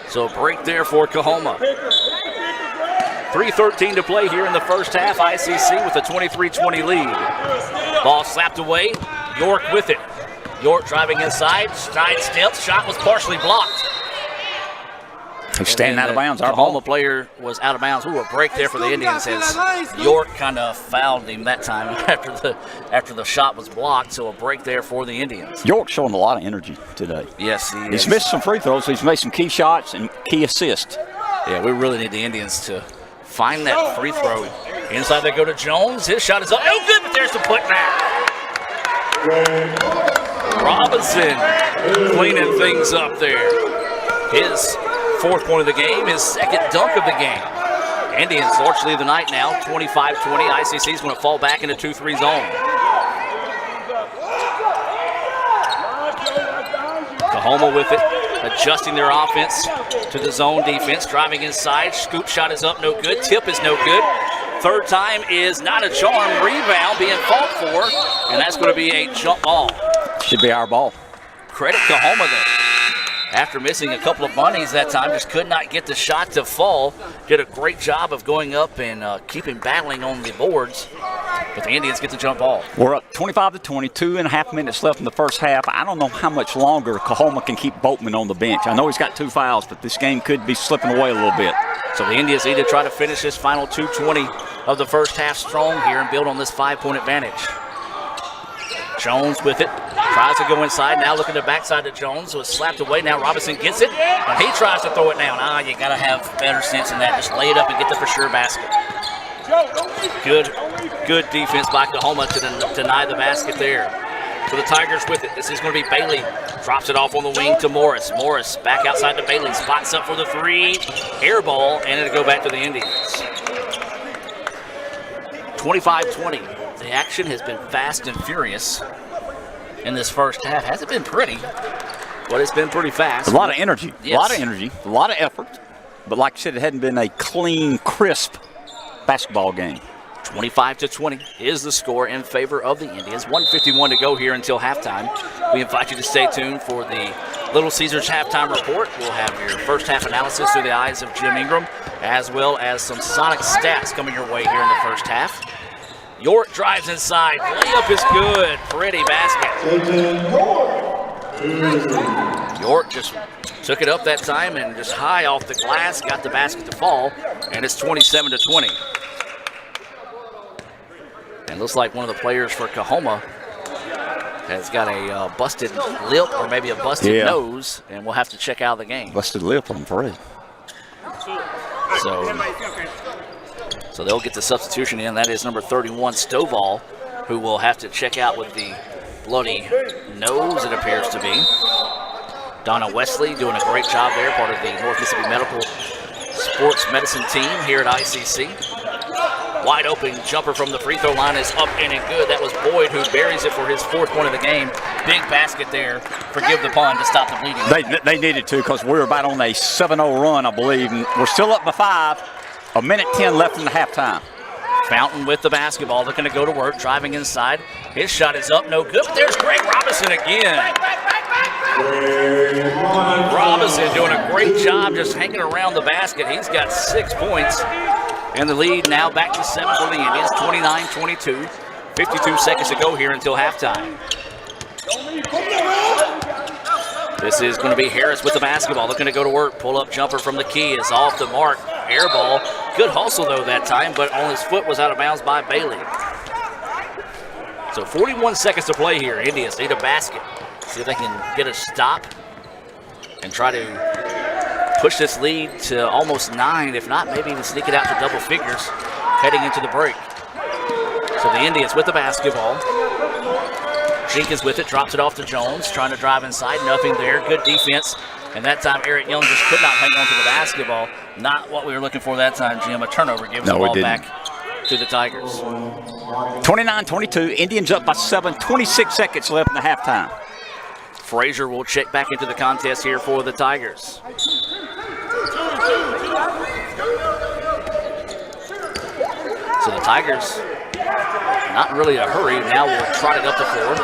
So a break there for Coahoma. 3:13 to play here in the first half. ICC with a 23-20 lead. Ball slapped away. York with it. York driving inside. Side steps. Shot was partially blocked. He's standing out of bounds. Our Coahoma player was out of bounds. Ooh, a break there for the Indians as York kind of fouled him that time after the shot was blocked. So a break there for the Indians. York's showing a lot of energy today. Yes, he is. He's missed some free throws. He's made some key shots and key assists. Yeah, we really need the Indians to find that free throw. Inside they go to Jones. His shot is up. No good, but there's the putback. Robinson cleaning things up there. His 4th point of the game, his 2nd dunk of the game. Indians largely the night now, 25-20. ICC is going to fall back into 2-3 zone. Coahoma with it, adjusting their offense to the zone defense, driving inside. Scoop shot is up, no good. Tip is no good. 3rd time is not a charm. Rebound being fought for, and that's going to be a jump ball. Should be our ball. Credit Coahoma there. after missing a couple of bunnies that time, just could not get the shot to fall. Did a great job of going up and keeping battling on the boards, but the Indians get the jump ball. We're up 25-20, 2.5 minutes left in the first half. I don't know how much longer Coahoma can keep Boatman on the bench. I know he's got 2 fouls, but this game could be slipping away a little bit. So the Indians need to try to finish this final 2:20 of the first half strong here and build on this 5-point advantage. Jones with it, tries to go inside, now looking to backside to Jones, so it's slapped away. Now Robinson gets it, and he tries to throw it down. You gotta have better sense than that. Just lay it up and get the for sure basket. Good defense by Coahoma to deny the basket there. So the Tigers with it. This is going to be Bailey. Drops it off on the wing to Morris. Morris back outside to Bailey. Spots up for the 3. Air ball, and it'll go back to the Indians. 25-20. The action has been fast and furious in this first half. Hasn't been pretty, but it's been pretty fast. A lot of energy. Yes. A lot of energy. A lot of effort. But like I said, it hadn't been a clean, crisp basketball game. 25-20 is the score in favor of the Indians. 1:51 to go here until halftime. We invite you to stay tuned for the Little Caesars halftime report. We'll have your first half analysis through the eyes of Jim Ingram, as well as some Sonic stats coming your way here in the first half. York drives inside. Layup is good. Pretty basket. York just took it up that time and just high off the glass, got the basket to fall, and it's 27-20. And looks like one of the players for Coahoma has got a busted lip or maybe a busted nose, and we'll have to check out the game. Busted lip on Fred. So they'll get the substitution in. That is number 31, Stovall, who will have to check out with the bloody nose, it appears to be. Donna Wesley doing a great job there, part of the North Mississippi Medical Sports Medicine team here at ICC. Wide open jumper from the free throw line is up and good. That was Boyd who buries it for his 4th point of the game. Big basket there. Forgive the pun, to stop the bleeding. They needed to, because we're about on a 7-0 run, I believe. And we're still up by 5. 1:10 left in the halftime. Fountain with the basketball, looking to go to work, driving inside. His shot is up, no good, but there's Greg Robinson again. Robinson doing a great job just hanging around the basket. He's got 6 points. And the lead now back to 7 for the Indians, 29-22. 52 seconds to go here until halftime. This is going to be Harris with the basketball, looking to go to work. Pull-up jumper from the key is off the mark. Air ball. Good hustle, though, that time, but on his foot was out of bounds by Bailey. So 41 seconds to play here. Indians need a basket. See if they can get a stop and try to push this lead to almost 9. If not, maybe even sneak it out to double figures heading into the break. So the Indians with the basketball. Jenkins with it, drops it off to Jones, trying to drive inside, nothing there. Good defense. And that time, Eric Young just could not hang on to the basketball. Not what we were looking for that time, Jim. A turnover gives the ball back to the Tigers. 29-22, Indians up by 7, 26 seconds left in the halftime. Frazier will check back into the contest here for the Tigers. So the Tigers, not in really a hurry, now will trot it up the floor.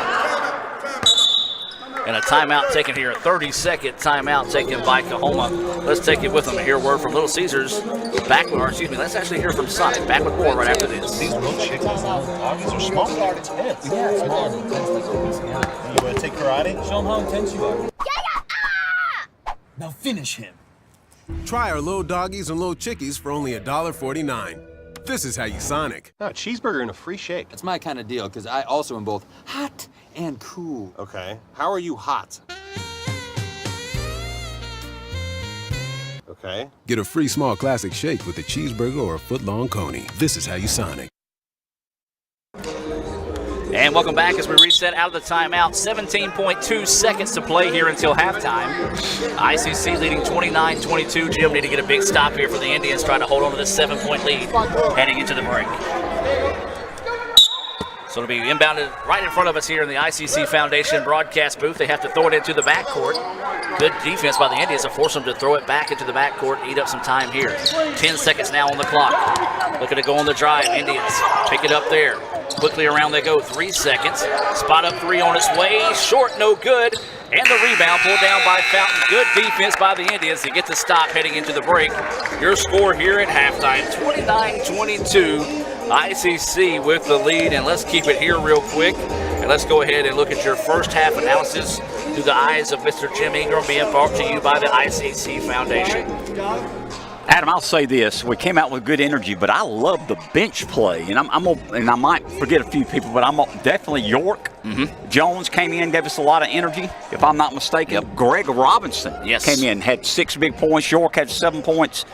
And a timeout taken here, a 30-second timeout taken by Coahoma. Let's take it with them and hear a word from Little Caesars. Let's actually hear from Sonic. Back with more right after this. These real chicks are small. Yeah, small. You want to take karate? Show them how intense you are. Now finish him. Try our little doggies and little chickies for only $1.49. This is how you Sonic. No, a cheeseburger and a free shake. That's my kind of deal, because I also am both hot and cool. Okay. How are you hot? Okay. Get a free small classic shake with a cheeseburger or a foot-long coney. This is how you Sonic. And welcome back as we reset out of the timeout. 17.2 seconds to play here until halftime. ICC leading 29-22. Jim need to get a big stop here for the Indians, trying to hold on to this 7-point lead heading into the break. So it'll be inbounded right in front of us here in the ICC Foundation broadcast booth. They have to throw it into the backcourt. Good defense by the Indians to force them to throw it back into the backcourt, eat up some time here. 10 seconds now on the clock. Looking to go on the drive. Indians pick it up there. Quickly around they go, 3 seconds. Spot up three on its way, short, no good. And the rebound pulled down by Fountain. Good defense by the Indians to get the stop heading into the break. Your score here at halftime, 29-22. ICC with the lead, and let's keep it here real quick. And let's go ahead and look at your first half analysis through the eyes of Mr. Jim Ingram, being brought to you by the ICC Foundation. Adam, I'll say this. We came out with good energy, but I love the bench play. And I might forget a few people, but I'm definitely York. Jones came in, gave us a lot of energy, if I'm not mistaken. Greg Robinson came in, had 6 big points. York had 7 points.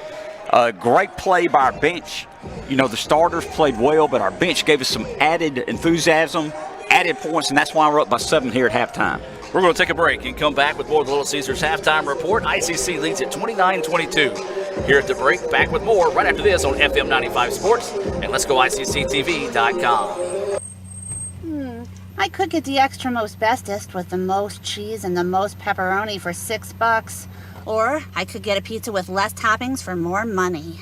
Great play by our bench. You know, the starters played well, but our bench gave us some added enthusiasm, added points, and that's why we're up by 7 here at halftime. We're going to take a break and come back with more of the Little Caesars halftime report. ICC leads at 29-22. Here at the break, back with more right after this on FM 95 Sports and Let's Go ICCTV.com. I could get the extra most bestest with the most cheese and the most pepperoni for $6. Or I could get a pizza with less toppings for more money.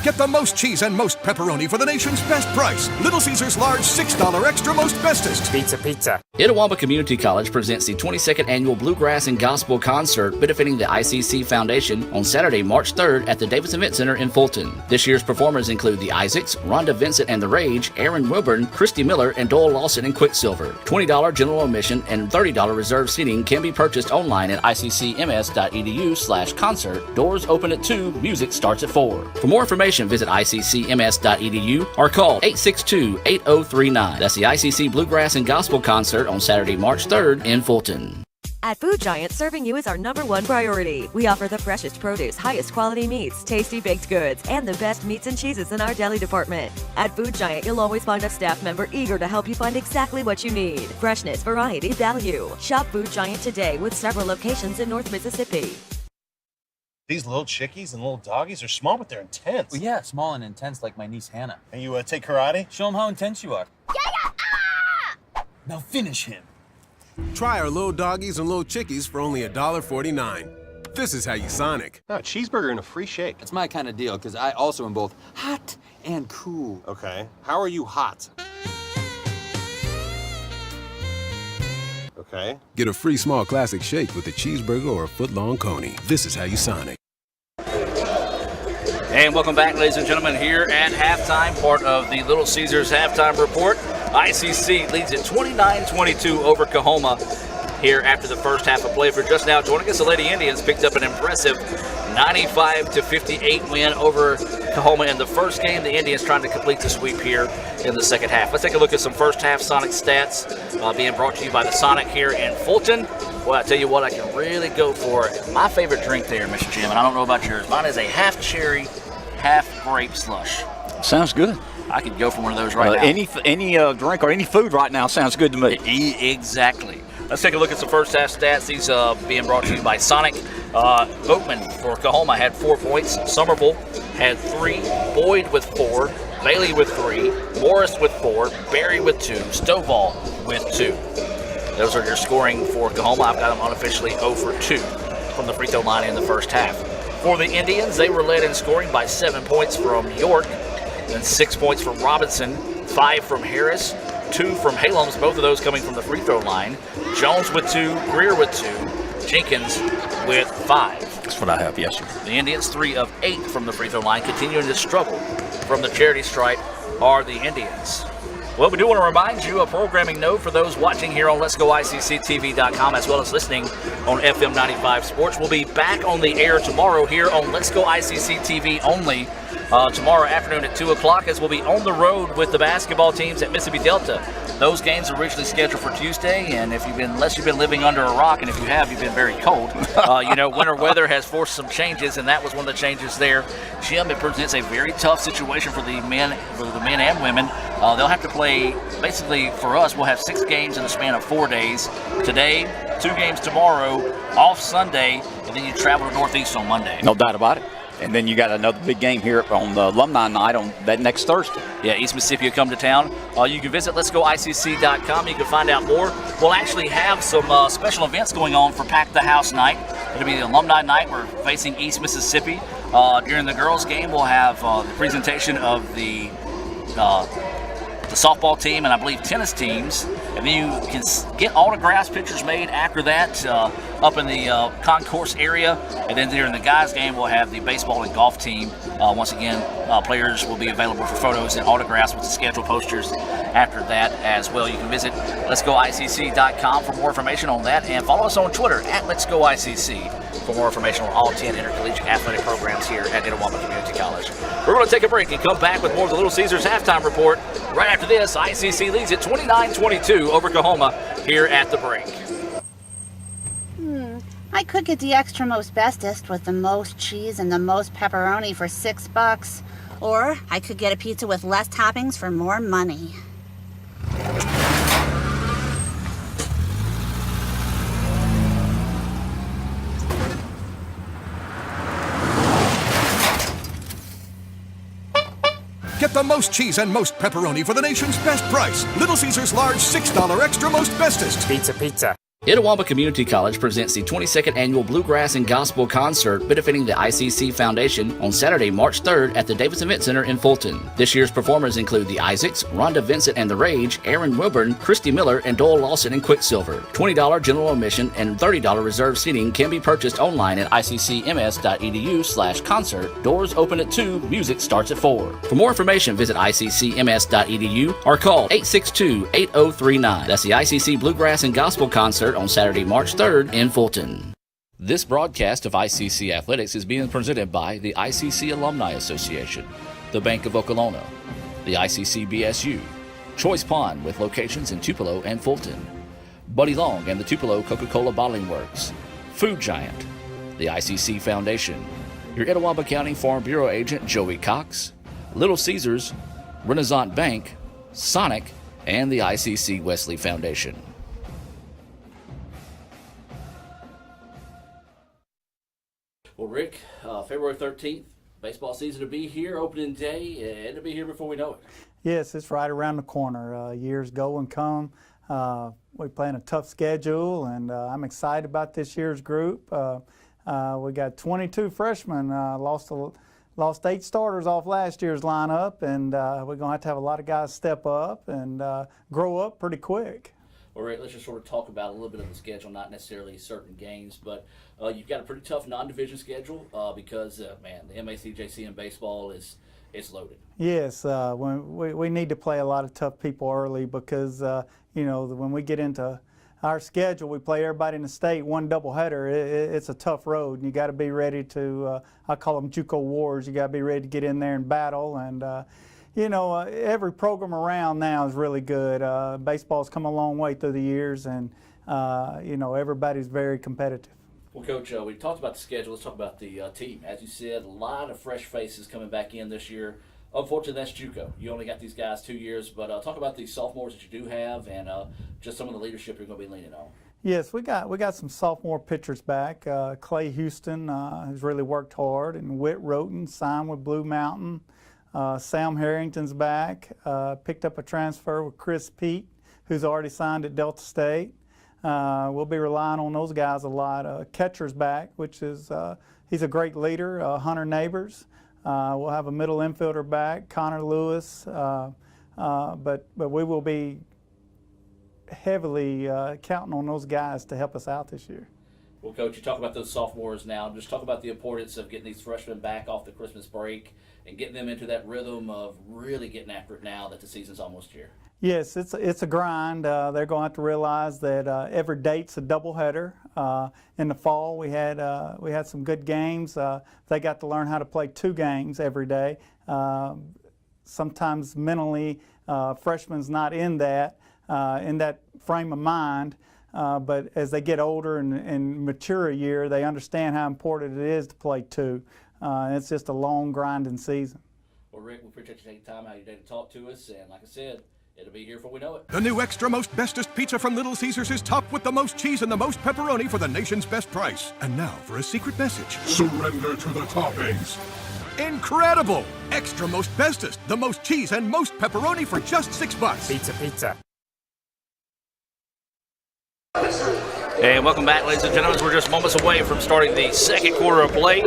Get the most cheese and most pepperoni for the nation's best price. Little Caesars large $6 extra most bestest. Pizza. Itawamba Community College presents the 22nd Annual Bluegrass and Gospel Concert benefiting the ICC Foundation on Saturday, March 3rd at the Davis Event Center in Fulton. This year's performers include the Isaacs, Rhonda Vincent and the Rage, Aaron Wilburn, Christy Miller, and Doyle Lawson and Quicksilver. $20 general admission and $30 reserved seating can be purchased online at iccms.edu/concert. Doors open at 2, music starts at 4. For more information, visit iccms.edu or call 862-8039. That's the ICC Bluegrass and Gospel Concert on Saturday, March 3rd in Fulton. At Food Giant, serving you is our #1 priority. We offer the freshest produce, highest quality meats, tasty baked goods, and the best meats and cheeses in our deli department. At Food Giant, you'll always find a staff member eager to help you find exactly what you need. Freshness, variety, value. Shop Food Giant today with several locations in North Mississippi. These little chickies and little doggies are small, but they're intense. Well, yeah, small and intense like my niece Hannah. And you take karate? Show them how intense you are. Now finish him. Try our little doggies and little chickies for only $1.49. This is how you Sonic. No, cheeseburger and a free shake. It's my kind of deal, because I also am both hot and cool. Okay. How are you hot? Okay. Get a free small classic shake with a cheeseburger or a foot-long coney. This is how you Sonic. And welcome back, ladies and gentlemen, here at halftime, part of the Little Caesars halftime report. ICC leads at 29-22 over Coahoma here after the first half of play. For just now joining us, the Lady Indians picked up an impressive 95-58 win over Coahoma in the first game. The Indians trying to complete the sweep here in the second half. Let's take a look at some first half Sonic stats being brought to you by the Sonic here in Fulton. Well, I tell you what, I can really go for my favorite drink there, Mr. Jim, and I don't know about yours. Mine is a half cherry, half grape slush. Sounds good. I could go for one of those right now. Any drink or any food right now sounds good to me. Exactly. Let's take a look at some first half stats. These being brought to you by Sonic. Boatman for Coahoma had 4 points. Somerville had 3. Boyd with 4. Bailey with 3. Morris with 4. Barry with 2. Stovall with 2. Those are your scoring for Coahoma. I've got them unofficially 0 for 2 from the free throw line in the first half. For the Indians, they were led in scoring by 7 points from York, then 6 points from Robinson, 5 from Harris, 2 from Haloms, both of those coming from the free throw line. Jones with 2, Greer with 2, Jenkins with 5. That's what I have, yes, sir. The Indians 3 of 8 from the free throw line, continuing to struggle from the charity stripe are the Indians. Well, we do want to remind you a programming note for those watching here on Let'sGoICCTV.com as well as listening on FM 95 Sports. We'll be back on the air tomorrow here on Let's Go ICC TV only tomorrow afternoon at 2 o'clock as we'll be on the road with the basketball teams at Mississippi Delta. Those games are originally scheduled for Tuesday, and unless you've been living under a rock, and if you have, you've been very cold. Winter weather has forced some changes, and that was one of the changes there. Jim, it presents a very tough situation for the men and women. They'll have to play, basically for us, we'll have 6 games in the span of 4 days. Today, 2 games tomorrow, off Sunday, and then you travel to Northeast on Monday. No doubt about it. And then you got another big game here on the alumni night on that next Thursday. Yeah, East Mississippi will come to town. You can visit letsgoicc.com. You can find out more. We'll actually have some special events going on for Pack the House night. It'll be the alumni night. We're facing East Mississippi. During the girls' game, we'll have the presentation of the softball team and I believe tennis teams. And then you can get autographs, pictures made after that up in the concourse area. And then during the guys' game, we'll have the baseball and golf team. Once again, players will be available for photos and autographs with the schedule posters after that as well. You can visit letsgoicc.com for more information on that, and follow us on Twitter at letsgoicc for more information on all 10 intercollegiate athletic programs here at Itawamba Community College. We're going to take a break and come back with more of the Little Caesars halftime report. Right after this, ICC leads at 29-22 over Coahoma here at the break. I could get the extra most bestest with the most cheese and the most pepperoni for $6. Or I could get a pizza with less toppings for more money. Get the most cheese and most pepperoni for the nation's best price. Little Caesars large $6 extra most bestest. Pizza. Itawamba Community College presents the 22nd Annual Bluegrass and Gospel Concert benefiting the ICC Foundation on Saturday, March 3rd at the Davis Event Center in Fulton. This year's performers include the Isaacs, Rhonda Vincent and the Rage, Aaron Wilburn, Christy Miller, and Doyle Lawson and Quicksilver. $20 general admission and $30 reserved seating can be purchased online at iccms.edu/concert. Doors open at 2, music starts at 4. For more information, visit iccms.edu or call 862-8039. That's the ICC Bluegrass and Gospel Concert on Saturday, March 3rd in Fulton. This broadcast of ICC Athletics is being presented by the ICC Alumni Association, the Bank of Okolona, the ICC BSU, Choice Pond with locations in Tupelo and Fulton, Buddy Long and the Tupelo Coca-Cola Bottling Works, Food Giant, the ICC Foundation, your Itawamba County Farm Bureau agent Joey Cox, Little Caesars, Renaissance Bank, Sonic, and the ICC Wesley Foundation. Well, Rick, February 13th, baseball season will be here, opening day, and it'll be here before we know it. Yes, it's right around the corner. Years go and come. We're playing a tough schedule, and I'm excited about this year's group. We got 22 freshmen, lost 8 starters off last year's lineup, and we're going to have a lot of guys step up and grow up pretty quick. All right, let's just sort of talk about a little bit of the schedule, not necessarily certain games, but you've got a pretty tough non-division schedule because, man, the MACJC in baseball is loaded. Yes, we need to play a lot of tough people early because, when we get into our schedule, we play everybody in the state, one doubleheader. It's a tough road, and you got to be ready to, I call them JUCO wars. You got to be ready to get in there and battle, and every program around now is really good. Baseball's come a long way through the years, and everybody's very competitive. Well, Coach, we talked about the schedule. Let's talk about the team. As you said, a lot of fresh faces coming back in this year. Unfortunately, that's JUCO. You only got these guys 2 years, but talk about the sophomores that you do have and just some of the leadership you're going to be leaning on. Yes, we got some sophomore pitchers back. Clay Houston has really worked hard, and Whit Roten signed with Blue Mountain. Sam Harrington's back. Picked up a transfer with Chris Pete, who's already signed at Delta State. We'll be relying on those guys a lot. Catcher's back, which is he's a great leader. Hunter Neighbors. We'll have a middle infielder back, Connor Lewis. But we will be heavily counting on those guys to help us out this year. Well, Coach, you talk about those sophomores now. Just talk about the importance of getting these freshmen back off the Christmas break and getting them into that rhythm of really getting after it now that the season's almost here. Yes, it's a grind. They're going to have to realize that every date's a doubleheader. In the fall, we had some good games. They got to learn how to play 2 games every day. Sometimes mentally, freshmen's not in that frame of mind. But as they get older and mature a year, they understand how important it is to play 2. It's just a long, grinding season. Well, Rick, we appreciate you taking time out of your day to talk to us. And like I said, It'll be here before we know it. The new extra most bestest pizza from Little Caesars is topped with the most cheese and the most pepperoni for the nation's best price. And now for a secret message. Surrender to the toppings. Incredible! Extra most bestest, the most cheese and most pepperoni for just $6. Pizza. And welcome back, ladies and gentlemen. We're just moments away from starting the second quarter of play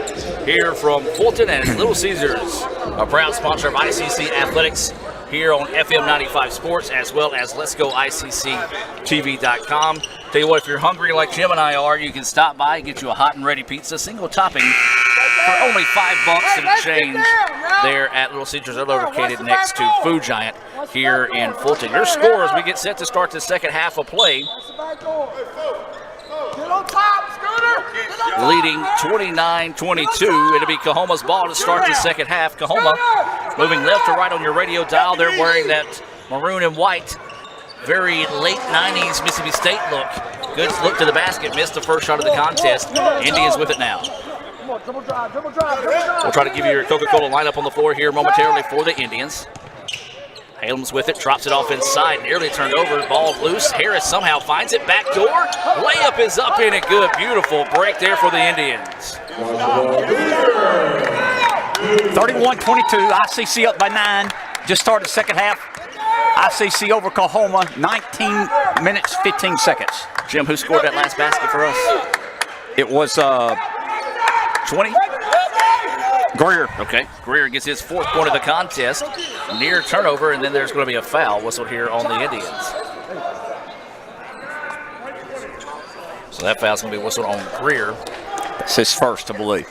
here from Fulton and Little Caesars, a proud sponsor of ICC Athletics here on FM 95 Sports, as well as Let's Go ICCTV.com. Tell you what, if you're hungry like Jim and I are, you can stop by and get you a hot and ready pizza, single topping, for only $5 and change there at Little Caesars. They're located next to Food Giant here in Fulton. Your score as we get set to start the second half of play. Leading 29-22. It'll be Coahoma's ball to start the second half. Coahoma moving left to right on your radio dial. They're wearing that maroon and white, very late 90s Mississippi State look. Good look to the basket. Missed the first shot of the contest. Indians with it now. We'll try to give you your Coca-Cola lineup on the floor here momentarily for the Indians. Halem's with it, drops it off inside, nearly turned over, ball loose. Harris somehow finds it, back door. Layup is up in it, good, beautiful break there for the Indians. 31-22, ICC up by 9. Just started the second half. ICC over Coahoma, 19 minutes, 15 seconds. Jim, who scored that last basket for us? It was 20? Greer. Okay, Greer gets his fourth point of the contest. Near turnover, and then there's going to be a foul whistled here on the Indians. So that foul's going to be whistled on Greer. It's his first, I believe.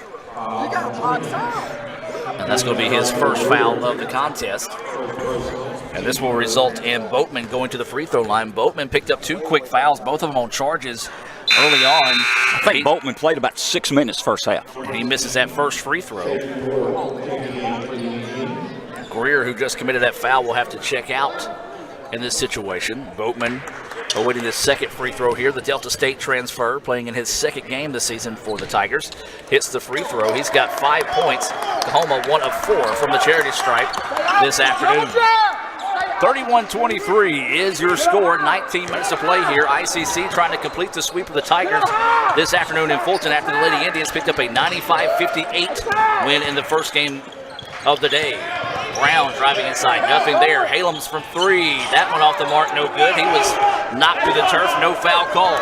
And that's going to be his first foul of the contest. And this will result in Boatman going to the free throw line. Boatman picked up 2 quick fouls, both of them on charges early on. I think Boatman played about 6 minutes first half. And he misses that first free throw. Greer, who just committed that foul, will have to check out in this situation. Boatman awaiting his second free throw here. The Delta State transfer, playing in his second game this season for the Tigers, hits the free throw. He's got 5 points. Coahoma 1 of 4 from the charity stripe this afternoon. 31-23 is your score. 19 minutes to play here. ICC trying to complete the sweep of the Tigers this afternoon in Fulton after the Lady Indians picked up a 95-58 win in the first game of the day. Brown driving inside, nothing there. Halem's from 3. That one off the mark, no good. He was knocked through the turf, no foul call.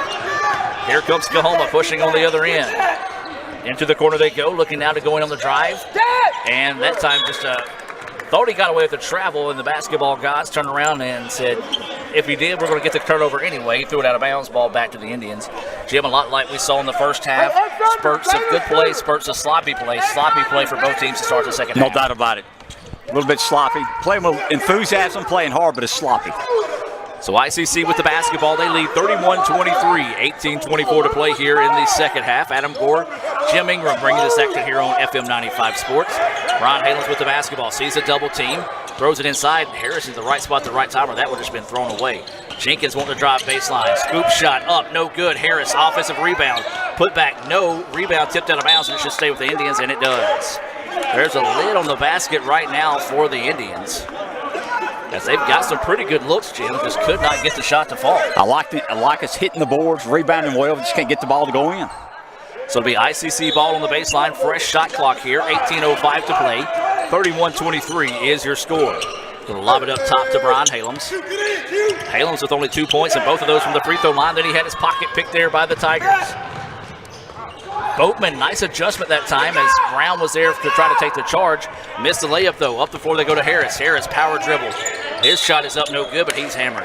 Here comes Coahoma pushing on the other end. Into the corner they go, looking now to go in on the drive. And that time just thought he got away with the travel, and the basketball gods turned around and said, if he did, we're going to get the turnover anyway. He threw it out of bounds, ball back to the Indians. Jim, a lot like we saw in the first half, spurts of good play, spurts of sloppy play for both teams to start the second half. No doubt about it. A little bit sloppy. Playing with enthusiasm, playing hard, but it's sloppy. So ICC with the basketball, they lead 31-23, 18-24 to play here in the second half. Adam Gore, Jim Ingram bringing this action here on FM 95 Sports. Ron Halens with the basketball, sees a double team, throws it inside. Harris is the right spot at the right time, or that would have just been thrown away. Jenkins wanting to drive baseline, scoop shot up, no good. Harris, offensive rebound, put back, no. Rebound tipped out of bounds, and it should stay with the Indians, and it does. There's a lid on the basket right now for the Indians, as they've got some pretty good looks, Jim. Just could not get the shot to fall. I like us hitting the boards, rebounding well, just can't get the ball to go in. So it'll be ICC ball on the baseline. Fresh shot clock here. 18:05 to play. 31-23 is your score. Gonna lob it up top to Brian Halams. Halams with only 2 points, and both of those from the free throw line. Then he had his pocket picked there by the Tigers. Boatman, nice adjustment that time as Brown was there to try to take the charge. Missed the layup, though. Up before they go to Harris. Harris, power dribble. His shot is up, no good, but he's hammered.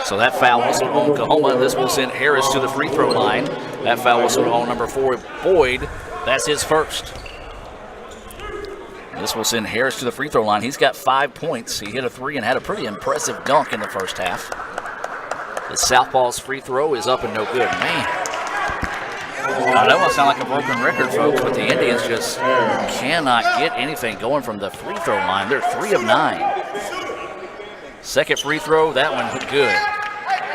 So that foul whistled on Coahoma. This will send Harris to the free throw line. That foul whistled on number 4, Boyd. That's his first. This will send Harris to the free throw line. He's got 5 points. He hit a 3 and had a pretty impressive dunk in the first half. The Southpaw's free throw is up and no good. Man, I know I sound like a broken record, folks, but the Indians just cannot get anything going from the free throw line. They're 3 of 9. Second free throw, that one good.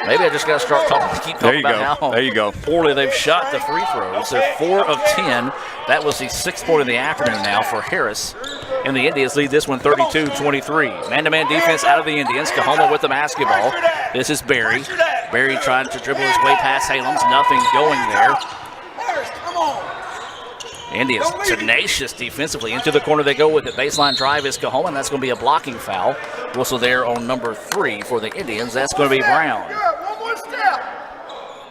Maybe I just got to start keep talking about how poorly they've shot the free throws. They're 4 of 10. That was the 6th point of the afternoon now for Harris. and the Indians lead this one 32-23. Man-to-man defense out of the Indians. Coahoma with the basketball. This is Barry. Barry trying to dribble his way past Halams. Nothing going there. Indians tenacious defensively. Into the corner they go with it. Baseline drive is Coahoma, and that's going to be a blocking foul. Whistle there on number 3 for the Indians. That's going to be Brown.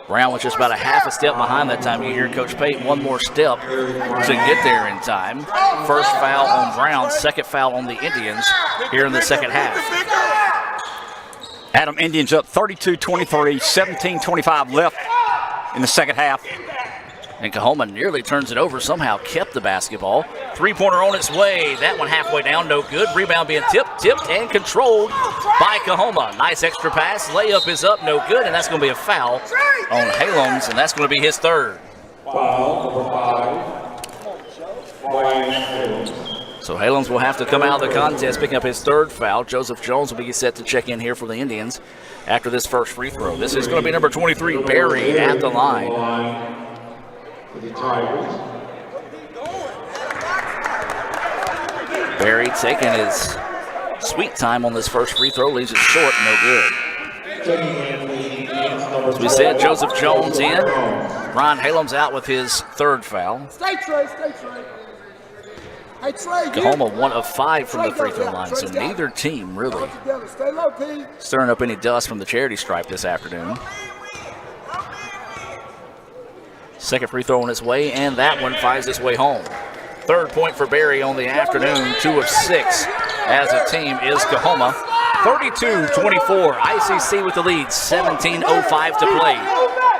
Brown was just about a half a step behind that time. You hear Coach Pate, one more step to get there in time. First foul on Brown, second foul on the Indians here in the second half. Adam, Indians up 32-23, 17-25 left in the second half. And Coahoma nearly turns it over, somehow kept the basketball. Three-pointer on its way. That one halfway down, no good. Rebound being tipped, and controlled by Coahoma. Nice extra pass. Layup is up, no good, and that's going to be a foul on Halams, and that's going to be his third. Foul number 5. So Halams will have to come out of the contest, picking up his third foul. Joseph Jones will be set to check in here for the Indians after this first free throw. This is going to be number 23, Barry, at the line. For the Tigers. Barry taking his sweet time on this first free throw, leaves it short, no good. As we said, Joseph Jones in. Ron Halams out with his third foul. Stay Trey, stay Trey. Hey, Trey, Coahoma 1 of 5 from the free throw line, so neither team really stay low, P. stirring up any dust from the charity stripe this afternoon. Second free throw on its way, and that one finds its way home. Third point for Barry on the afternoon, 2 of 6 as a team is Coahoma. 32-24, ICC with the lead, 17:05 to play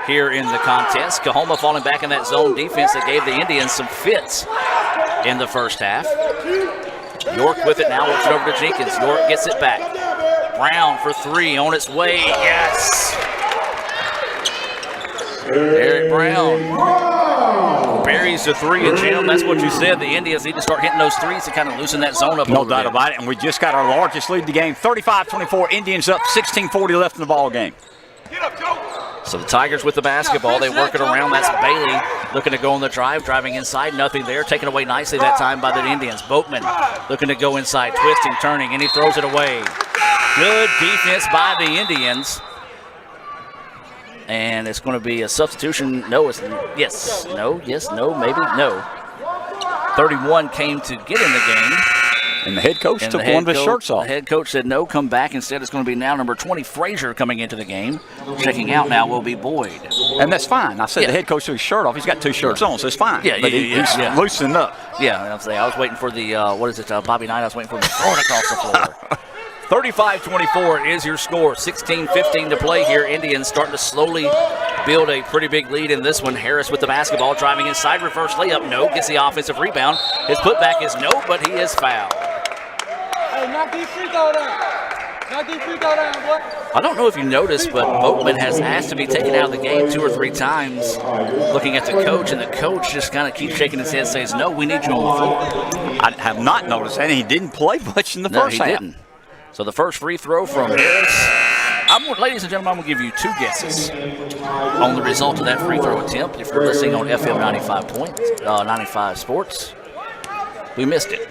here in the contest. Coahoma falling back in that zone defense that gave the Indians some fits in the first half. York with it now, works it over to Jenkins. York gets it back. Brown for 3 on its way, yes! Eric Brown buries the 3, and Jim, that's what you said. The Indians need to start hitting those threes to kind of loosen that zone up a No little doubt bit. about it, and we just got our largest lead of the game, 35-24. Indians up, 16:40 left in the ball game. So the Tigers with the basketball, they work it around. That's Bailey looking to go on the drive, driving inside, nothing there. Taken away nicely that time by the Indians. Boatman looking to go inside, twisting, turning, and he throws it away. Good defense by the Indians. And it's going to be a substitution. No, it's yes, no, yes, no, maybe, no. 31 came to get in the game. And the head coach took one of his shirts off. The head coach said no, come back. Instead, it's going to be now number 20, Frazier, coming into the game. Checking out now will be Boyd. And that's fine. I said the head coach took his shirt off. He's got 2 shirts on, so it's fine. Yeah, but he's loosening up. Yeah, I was waiting for the, Bobby Knight. I was waiting for him to throw it across the floor. 35-24 is your score. 16-15 to play here. Indians starting to slowly build a pretty big lead in this one. Harris with the basketball, driving inside, reverse layup. No, gets the offensive rebound. His putback is no, but he is fouled. Hey, knock these free throw down. Knock these free throw down, boy. I don't know if you noticed, but Boatman has asked to be taken out of the game 2 or 3 times, looking at the coach, and the coach just kind of keeps shaking his head, says, no, we need you on the floor. I have not noticed that, and he didn't play much in the first half. No, he didn't. So the first free throw from Harris. Ladies and gentlemen, I'm going to give you 2 guesses on the result of that free throw attempt. If you're listening on FM 95 Sports, we missed it.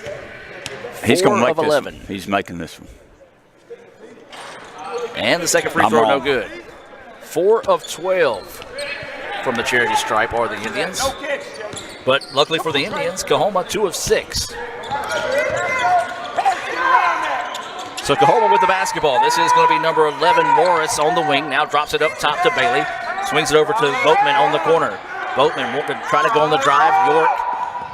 He's going to make 4 of 11. This one. He's making this one. And the second free throw, no good. 4 of 12 from the charity stripe are the Indians. But luckily for the Indians, Coahoma 2 of 6. So Coahoma with the basketball. This is going to be number 11, Morris, on the wing. Now drops it up top to Bailey. Swings it over to Boatman on the corner. Boatman will try to go on the drive. York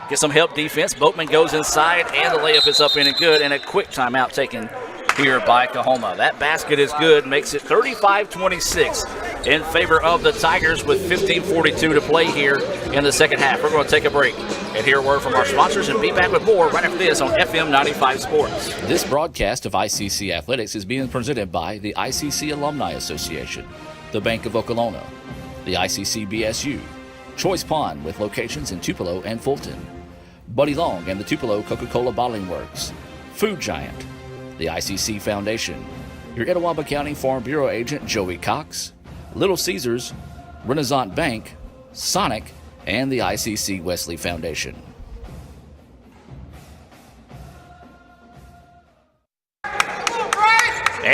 gets some help defense. Boatman goes inside, and the layup is up in and good, and a quick timeout taken here by Coahoma. That basket is good, makes it 35-26 in favor of the Tigers with 15:42 to play here in the second half. We're going to take a break and hear a word from our sponsors and be back with more right after this on FM 95 Sports. This broadcast of ICC Athletics is being presented by the ICC Alumni Association, the Bank of Okolona, the ICC BSU, Choice Pond with locations in Tupelo and Fulton, Buddy Long and the Tupelo Coca-Cola Bottling Works, Food Giant, the ICC Foundation, your Etowah County Farm Bureau agent Joey Cox, Little Caesars, Renaissance Bank, Sonic, and the ICC Wesley Foundation.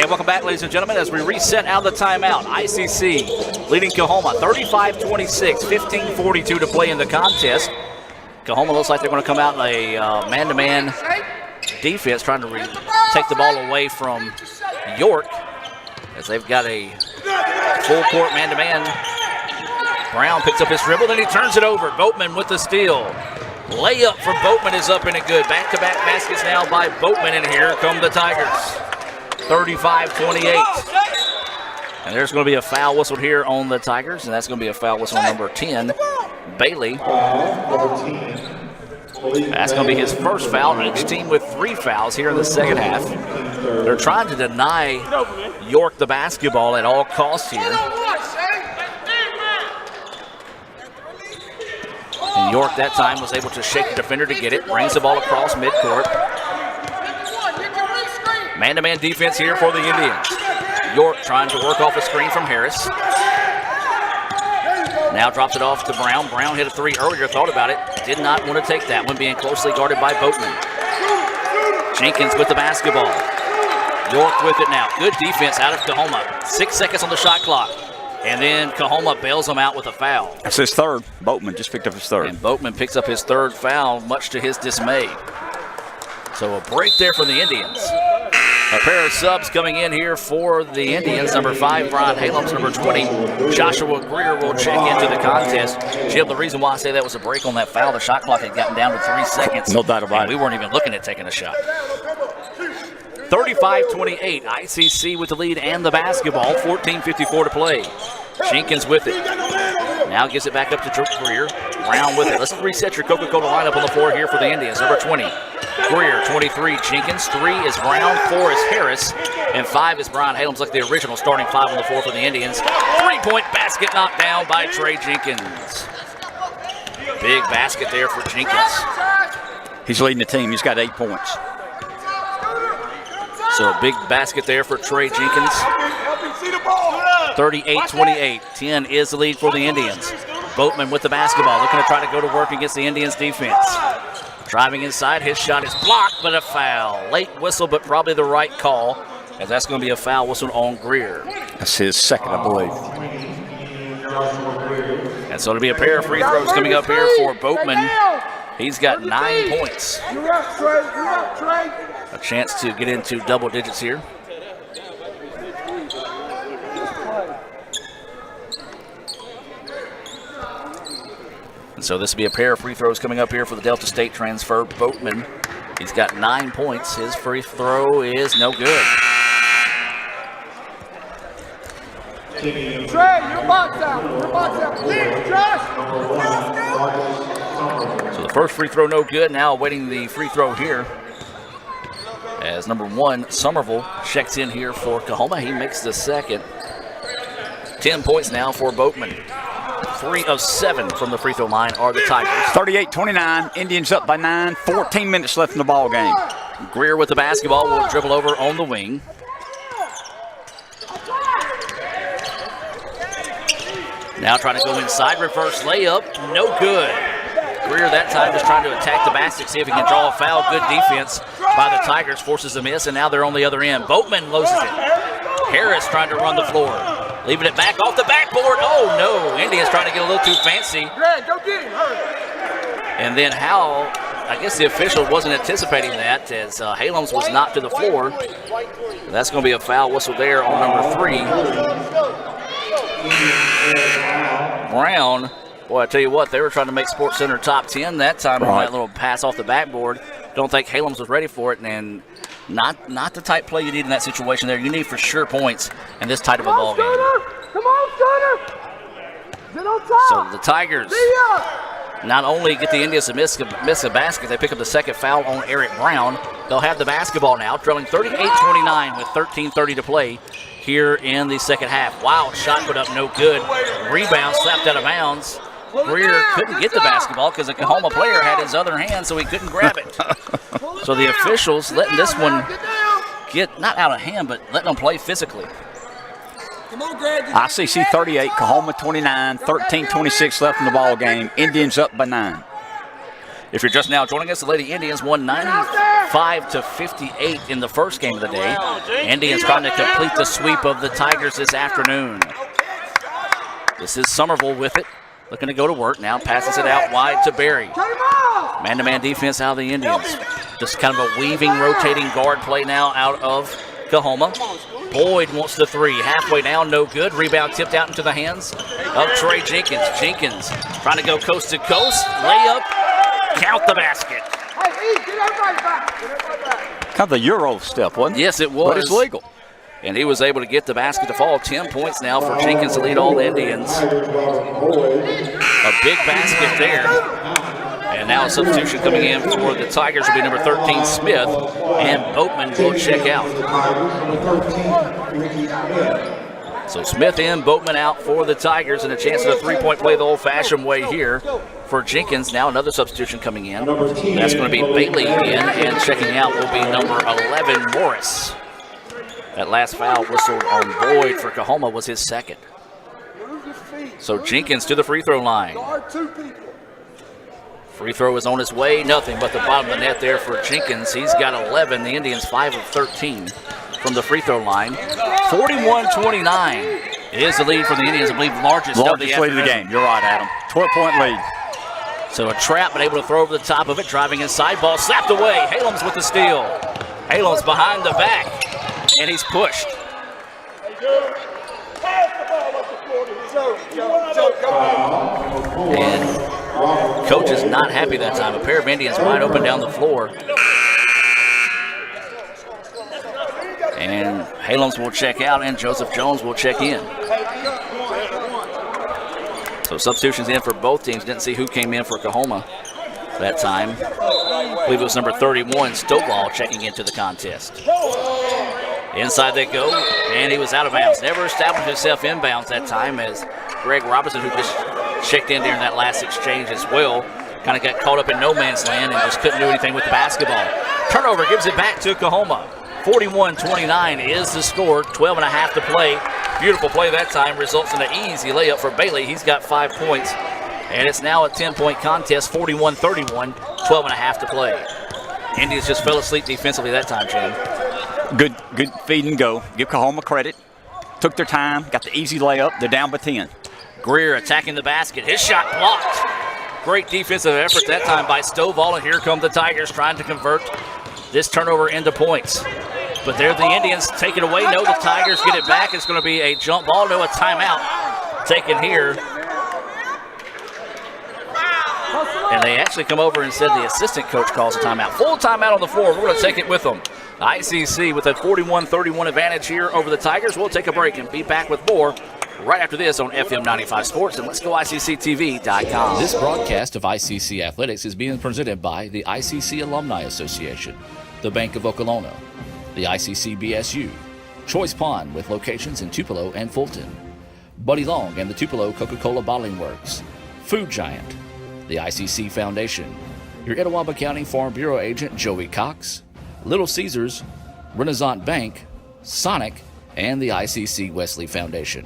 And welcome back, ladies and gentlemen, as we reset out of the timeout. ICC leading Coahoma 35-26, 15:42 to play in the contest. Coahoma looks like they're going to come out in a man-to-man defense, trying to take the ball away from York, as they've got a full court man-to-man. Brown picks up his dribble, then he turns it over. Boatman with the steal. Layup for Boatman is up and a good. Back-to-back baskets now by Boatman, and here come the Tigers. 35-28. And there's going to be a foul whistle here on the Tigers, and that's going to be a foul whistle on number 10, Bailey. That's going to be his first foul. Each team with 3 fouls here in the second half. They're trying to deny York the basketball at all costs here. And York that time was able to shake the defender to get it. Brings the ball across midcourt. Man-to-man defense here for the Indians. York trying to work off a screen from Harris. Now drops it off to Brown. Brown hit a 3 earlier, thought about it. Did not want to take that one, being closely guarded by Boatman. Jenkins with the basketball. York with it now. Good defense out of Coahoma. 6 seconds on the shot clock. And then Coahoma bails him out with a foul. That's his third. Boatman just picked up his third. And Boatman picks up his 3rd foul, much to his dismay. So a break there for the Indians. A pair of subs coming in here for the Indians. Number 5, Brian Halams. Number 20, Joshua Greer will check into the contest. Jim, the reason why I say that was a break on that foul, the shot clock had gotten down to 3 seconds. No doubt about it. We weren't even looking at taking a shot. 35-28, ICC with the lead and the basketball. 14:54 to play. Jenkins with it. Now gives it back up to Greer. Brown with it. Let's reset your Coca-Cola lineup on the floor here for the Indians. Number 20, Greer. 23, Jenkins. 3 is Brown. 4 is Harris. And 5 is Brian Halams, like the original starting 5 on the floor for the Indians. 3-point basket knocked down by Trey Jenkins. Big basket there for Jenkins. He's leading the team. He's got 8 points. So a big basket there for Trey Jenkins. 38-28. 10 is the lead for the Indians. Boatman with the basketball, looking to try to go to work against the Indians defense. Driving inside, his shot is blocked, but a foul. Late whistle, but probably the right call, as that's going to be a foul whistle on Greer. That's his second, I believe. And so it'll be a pair of free throws coming up here for Boatman. He's got 9 points. A chance to get into double digits here. And so this will be a pair of free throws coming up here for the Delta State transfer, Boatman. He's got 9 points. His free throw is no good. Trey, your box out. Your box out. Please, Josh. So the first free throw no good. Now awaiting the free throw here, as number 1, Somerville, checks in here for Coahoma. He makes the second. 10 points now for Boatman. 3 of 7 from the free throw line are the Tigers. 38-29, Indians up by 9, 14 minutes left in the ball game. Greer with the basketball will dribble over on the wing. Now trying to go inside, reverse layup, no good. Greer that time just trying to attack the basket, see if he can draw a foul. Good defense by the Tigers, forces a miss, and now they're on the other end. Boatman loses it. Harris trying to run the floor. Leaving it back off the backboard. Oh no, Indians trying to get a little too fancy. Greg, go get him, hurry. And then Howell, I guess the official wasn't anticipating that, as Halams was knocked to the floor. That's going to be a foul whistle there on number 3. Brown, boy, I tell you what, they were trying to make Sports Center top 10 that time on that little pass off the backboard. Don't think Halams was ready for it, and not the type play you need in that situation there. You need for sure points in this tight of a ball game. Come on, Stunner. Get on top. So the Tigers not only get the Indians to miss a basket, they pick up the second foul on Eric Brown. They'll have the basketball now, trailing 38-29 with 13:30 to play here in the second half. Wild shot put up, no good. Rebound slapped out of bounds. Greer couldn't get the basketball because the Coahoma player had his other hand, so he couldn't grab it. So the officials letting this one get not out of hand, but letting them play physically. ICC 38, Coahoma 29, 13:26 left in the ball game. Indians up by 9. If you're just now joining us, the Lady Indians won 94-58 65-58 in the first game of the day. Indians trying to complete the sweep of the Tigers this afternoon. This is Somerville with it, looking to go to work now, passes it out wide to Berry. Man-to-man defense out of the Indians. Just kind of a weaving, rotating guard play now out of Coahoma. Boyd wants the three. Halfway down, no good. Rebound tipped out into the hands of Trey Jenkins. Jenkins trying to go coast to coast. Layup, count the basket. Kind of the Euro step, wasn't it? Yes, it was. But it's legal. And he was able to get the basket to fall. 10 points now for Jenkins to lead all the Indians. A big basket there. And now a substitution coming in for the Tigers will be number 13, Smith. And Boatman will check out. So Smith in, Boatman out for the Tigers, and a chance at a three-point play the old-fashioned way here for Jenkins. Now another substitution coming in. That's going to be Bailey in, and checking out will be number 11, Morris. That last foul whistled on Boyd for Coahoma was his second. So Jenkins to the free throw line. Free throw is on its way, nothing but the bottom of the net there for Jenkins. He's got 11, the Indians 5 of 13 from the free throw line. 41-29 is the lead for the Indians, I believe largest of the lead of the game. You're right, Adam. 12-point lead. So a trap, but able to throw over the top of it, driving inside, ball slapped away. Halams with the steal. Halams behind the back, and he's pushed. And coach is not happy that time. A pair of Indians wide open down the floor. And Halams will check out, and Joseph Jones will check in. So substitutions in for both teams. Didn't see who came in for Coahoma that time. I believe it was number 31, Stovall, checking into the contest. Inside they go, and he was out of bounds. Never established himself inbounds that time, as Greg Robertson, who just checked in during that last exchange as well, kind of got caught up in no man's land and just couldn't do anything with the basketball. Turnover gives it back to Coahoma. 41-29 is the score, 12 and a half to play. Beautiful play that time, results in an easy layup for Bailey. He's got 5 points, and it's now a 10-point contest, 41-31, 12 and a half to play. Indians just fell asleep defensively that time, Shane. Good feed and go. Give Coahoma credit. Took their time, got the easy layup. They're down by 10. Greer attacking the basket. His shot blocked. Great defensive effort that time by Stovall, and here come the Tigers trying to convert this turnover into points. But there the Indians take it away. No, the Tigers get it back. It's going to be a jump ball. No, a timeout taken here. And they actually come over and said the assistant coach calls a timeout. Full timeout on the floor. We're going to take it with them. ICC with a 41-31 advantage here over the Tigers. We'll take a break and be back with more right after this on FM 95 Sports and Let's Go ICCTV.com. This broadcast of ICC Athletics is being presented by the ICC Alumni Association, the Bank of Okolona, the ICC BSU, Choice Pond with locations in Tupelo and Fulton, Buddy Long and the Tupelo Coca-Cola Bottling Works, Food Giant, the ICC Foundation, your Etowah County Farm Bureau agent Joey Cox, Little Caesars, Renaissance Bank, Sonic, and the ICC Wesley Foundation.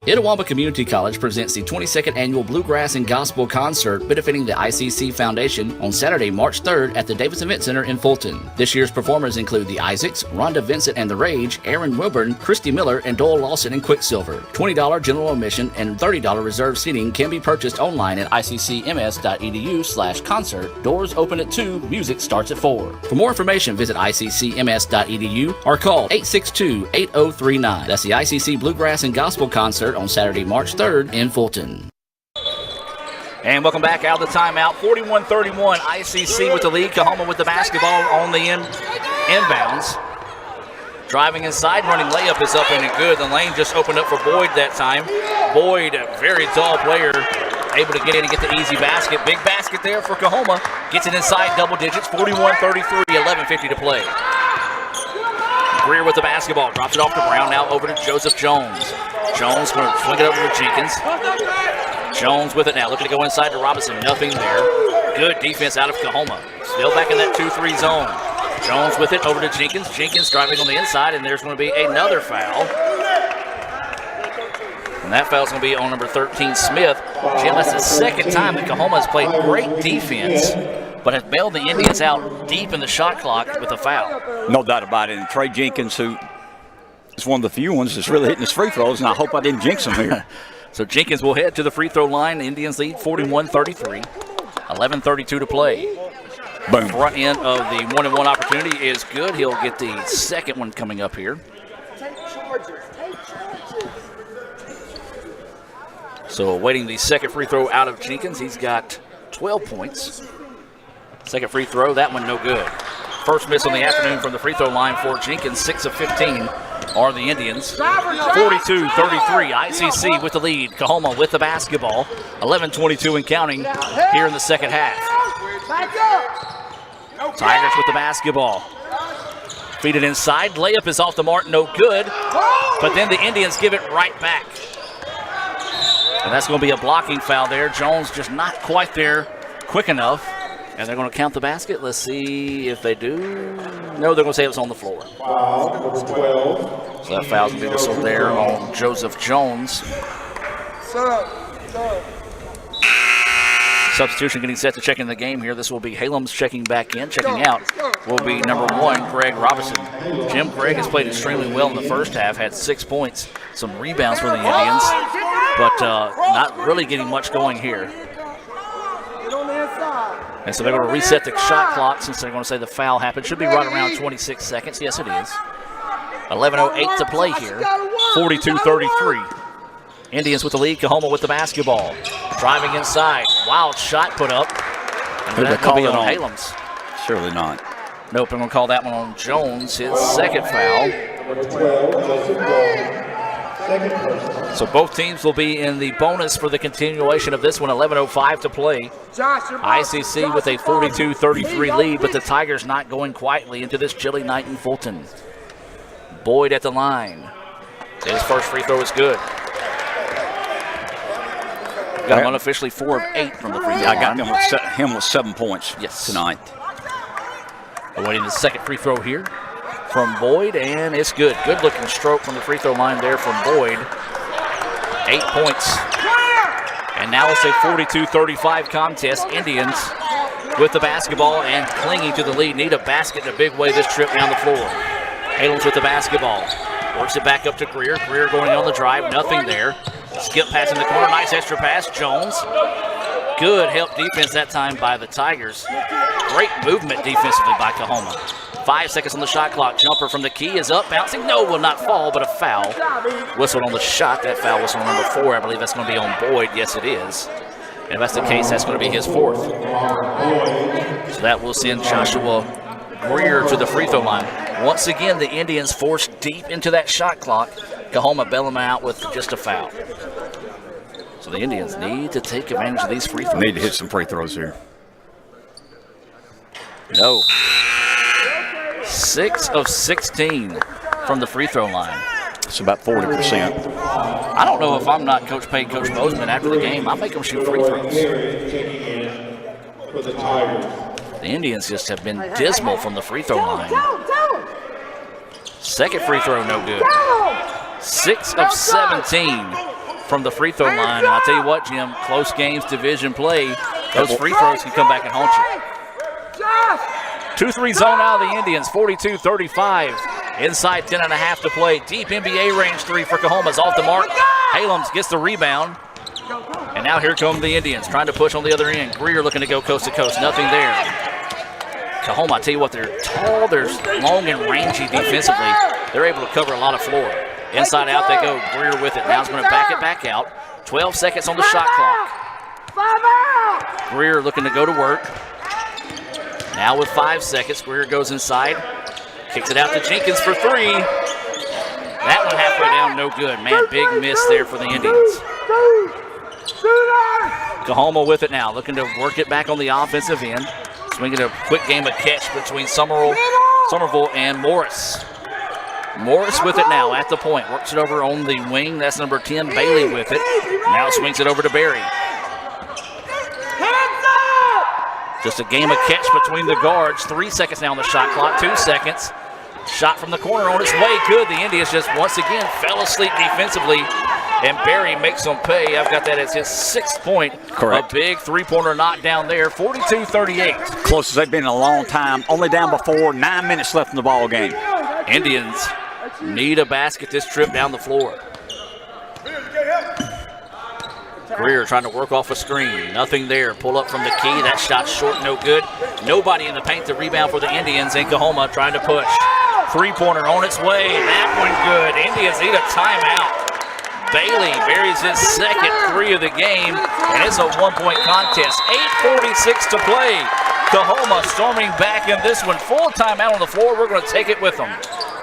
Etowah Community College presents the 22nd Annual Bluegrass and Gospel Concert benefiting the ICC Foundation on Saturday, March 3rd at the Davis Event Center in Fulton. This year's performers include the Isaacs, Rhonda Vincent and the Rage, Aaron Wilburn, Christy Miller, and Doyle Lawson and Quicksilver. $20 general admission and $30 reserved seating can be purchased online at iccms.edu/concert. Doors open at 2, music starts at 4. For more information, visit iccms.edu or call 862-8039. That's the ICC Bluegrass and Gospel Concert on Saturday, March 3rd in Fulton. And welcome back out of the timeout. 41-31, ICC with the lead. Coahoma with the basketball on the inbounds. Driving inside, running layup is up and good. The lane just opened up for Boyd that time. Boyd, a very tall player, able to get in and get the easy basket. Big basket there for Coahoma. Gets it inside double digits, 41-33, 11:50 to play. Greer with the basketball, drops it off to Brown, now over to Joseph Jones. Jones going to swing it over to Jenkins. Jones with it now, looking to go inside to Robinson, nothing there. Good defense out of Coahoma. Still back in that 2-3 zone. Jones with it over to Jenkins. Jenkins driving on the inside, and there's going to be another foul. And that foul's going to be on number 13, Smith. Jim, that's the second time that Coahoma has played great defense, but has bailed the Indians out deep in the shot clock with a foul. No doubt about it. And Trey Jenkins, who is one of the few ones that's really hitting his free throws, and I hope I didn't jinx him here. So Jenkins will head to the free throw line. The Indians lead 41-33. 11:32 to play. Boom. Front end of the 1-and-1 opportunity is good. He'll get the second one coming up here. So awaiting the second free throw out of Jenkins. He's got 12 points. Second free throw, that one no good. First miss on the afternoon from the free throw line for Jenkins. 6 of 15 are the Indians. 42-33, ICC with the lead. Coahoma with the basketball. 11:22 and counting here in the second half. Tigers with the basketball. Feed it inside. Layup is off the mark, no good. But then the Indians give it right back. And that's going to be a blocking foul there. Jones just not quite there quick enough. And they're going to count the basket. Let's see if they do. No, they're going to say it was on the floor. So that foul's going to be whistled there on Joseph Jones. Substitution getting set to check in the game here. This will be Halams checking back in. Checking out will be number 1, Greg Robinson. Jim Craig has played extremely well in the first half, had 6 points, some rebounds for the Indians, but not really getting much going here. And so they're going to reset the shot clock since they're going to say the foul happened. Should be right around 26 seconds. Yes, it is. 11:08 to play here. 42-33. Indians with the lead. Coahoma with the basketball. Driving inside. Wild shot put up. And that's going to be on Halams. Surely not. Nope, I'm going to call that one on Jones. His second foul. So both teams will be in the bonus for the continuation of this one. 11:05 to play. ICC with a 42-33 lead, but the Tigers not going quietly into this chilly night in Fulton. Boyd at the line. His first free throw is good. Got him unofficially 4 of 8 from the free throw line. I got him with 7 points tonight. Awaiting the second free throw here from Boyd, and it's good. Good looking stroke from the free throw line there from Boyd. 8 points. And now it's a 42-35 contest. Indians with the basketball and clinging to the lead. Need a basket in a big way this trip down the floor. Halams with the basketball. Works it back up to Greer. Greer going on the drive. Nothing there. Skip pass in the corner. Nice extra pass. Jones. Good help defense that time by the Tigers. Great movement defensively by Coahoma. 5 seconds on the shot clock. Jumper from the key is up. Bouncing. No, will not fall, but a foul. Whistled on the shot. That foul was on number 4. I believe that's going to be on Boyd. Yes, it is. And if that's the case, that's going to be his 4th. So that will send Joshua Greer to the free throw line. Once again, the Indians forced deep into that shot clock. Coahoma bail them out with just a foul. So the Indians need to take advantage of these free throws. Need to hit some free throws here. No. 6 of 16 from the free throw line. It's about 40%. I don't know if I'm not Coach Payne, Coach Bozeman after the game. I make them shoot free throws. The Indians just have been dismal from the free throw line. Second free throw, no good. 6 of 17 from the free throw line. And I'll tell you what, Jim, close games, division play, those free throws can come back and haunt you. 2-3 zone out of the Indians, 42-35. Inside 10.5 to play. Deep NBA range 3 for Coahoma's off the mark. Halams gets the rebound. And now here come the Indians trying to push on the other end. Greer looking to go coast to coast. Nothing there. Coahoma, I tell you what, they're tall, they're long and rangy defensively. They're able to cover a lot of floor. Inside out they go. Greer with it. Now he's going to back it back out. 12 seconds on the shot clock. Greer looking to go to work. Now with 5 seconds, Greer goes inside. Kicks it out to Jenkins for 3. That one halfway down, no good. Man, big miss there for the Indians. Coahoma with it now, looking to work it back on the offensive end. Swinging a quick game of catch between Somerville and Morris. Morris with it now at the point. Works it over on the wing. That's number 10, Bailey with it. Now swings it over to Berry. Just a game of catch between the guards. 3 seconds now on the shot clock. 2 seconds. Shot from the corner on its way. Good. The Indians just once again fell asleep defensively and Barry makes them pay. I've got that as his 6th point. Correct. A big three-pointer knock down there, 42-38. Closest they've been in a long time. Only down before, 9 minutes left in the ball game. Indians need a basket this trip down the floor. Greer trying to work off a screen. Nothing there. Pull up from the key. That shot short, no good. Nobody in the paint to rebound for the Indians. And Coahoma trying to push. Three-pointer on its way. That one good. Indians need a timeout. Bailey buries his 2nd 3 of the game, and it's a 1-point contest. 8:46 to play. Coahoma storming back in this one. Full timeout on the floor. We're going to take it with them.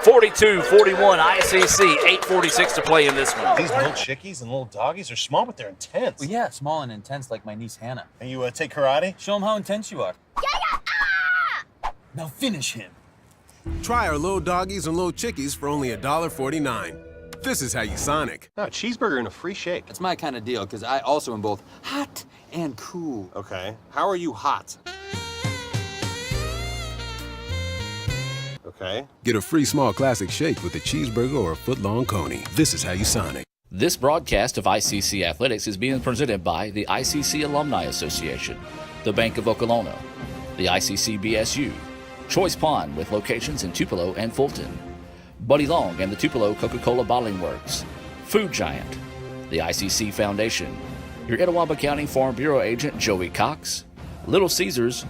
42-41 ICC. 8:46 to play in this one. These little chickies and little doggies are small, but they're intense. Well, yeah, small and intense like my niece Hannah. And you take karate? Show them how intense you are. Now finish him. Try our little doggies and little chickies for only $1.49. This is how you Sonic. No, cheeseburger and a free shake. That's my kind of deal, because I also am both hot and cool. Okay. How are you hot? Okay. Get a free small classic shake with a cheeseburger or a foot-long coney. This is how you Sonic. This broadcast of ICC Athletics is being presented by the ICC Alumni Association, the Bank of Okolona, the ICC BSU, Choice Pond with locations in Tupelo and Fulton, Buddy Long and the Tupelo Coca-Cola Bottling Works, Food Giant, the ICC Foundation, your Etowah County Farm Bureau agent Joey Cox, Little Caesars,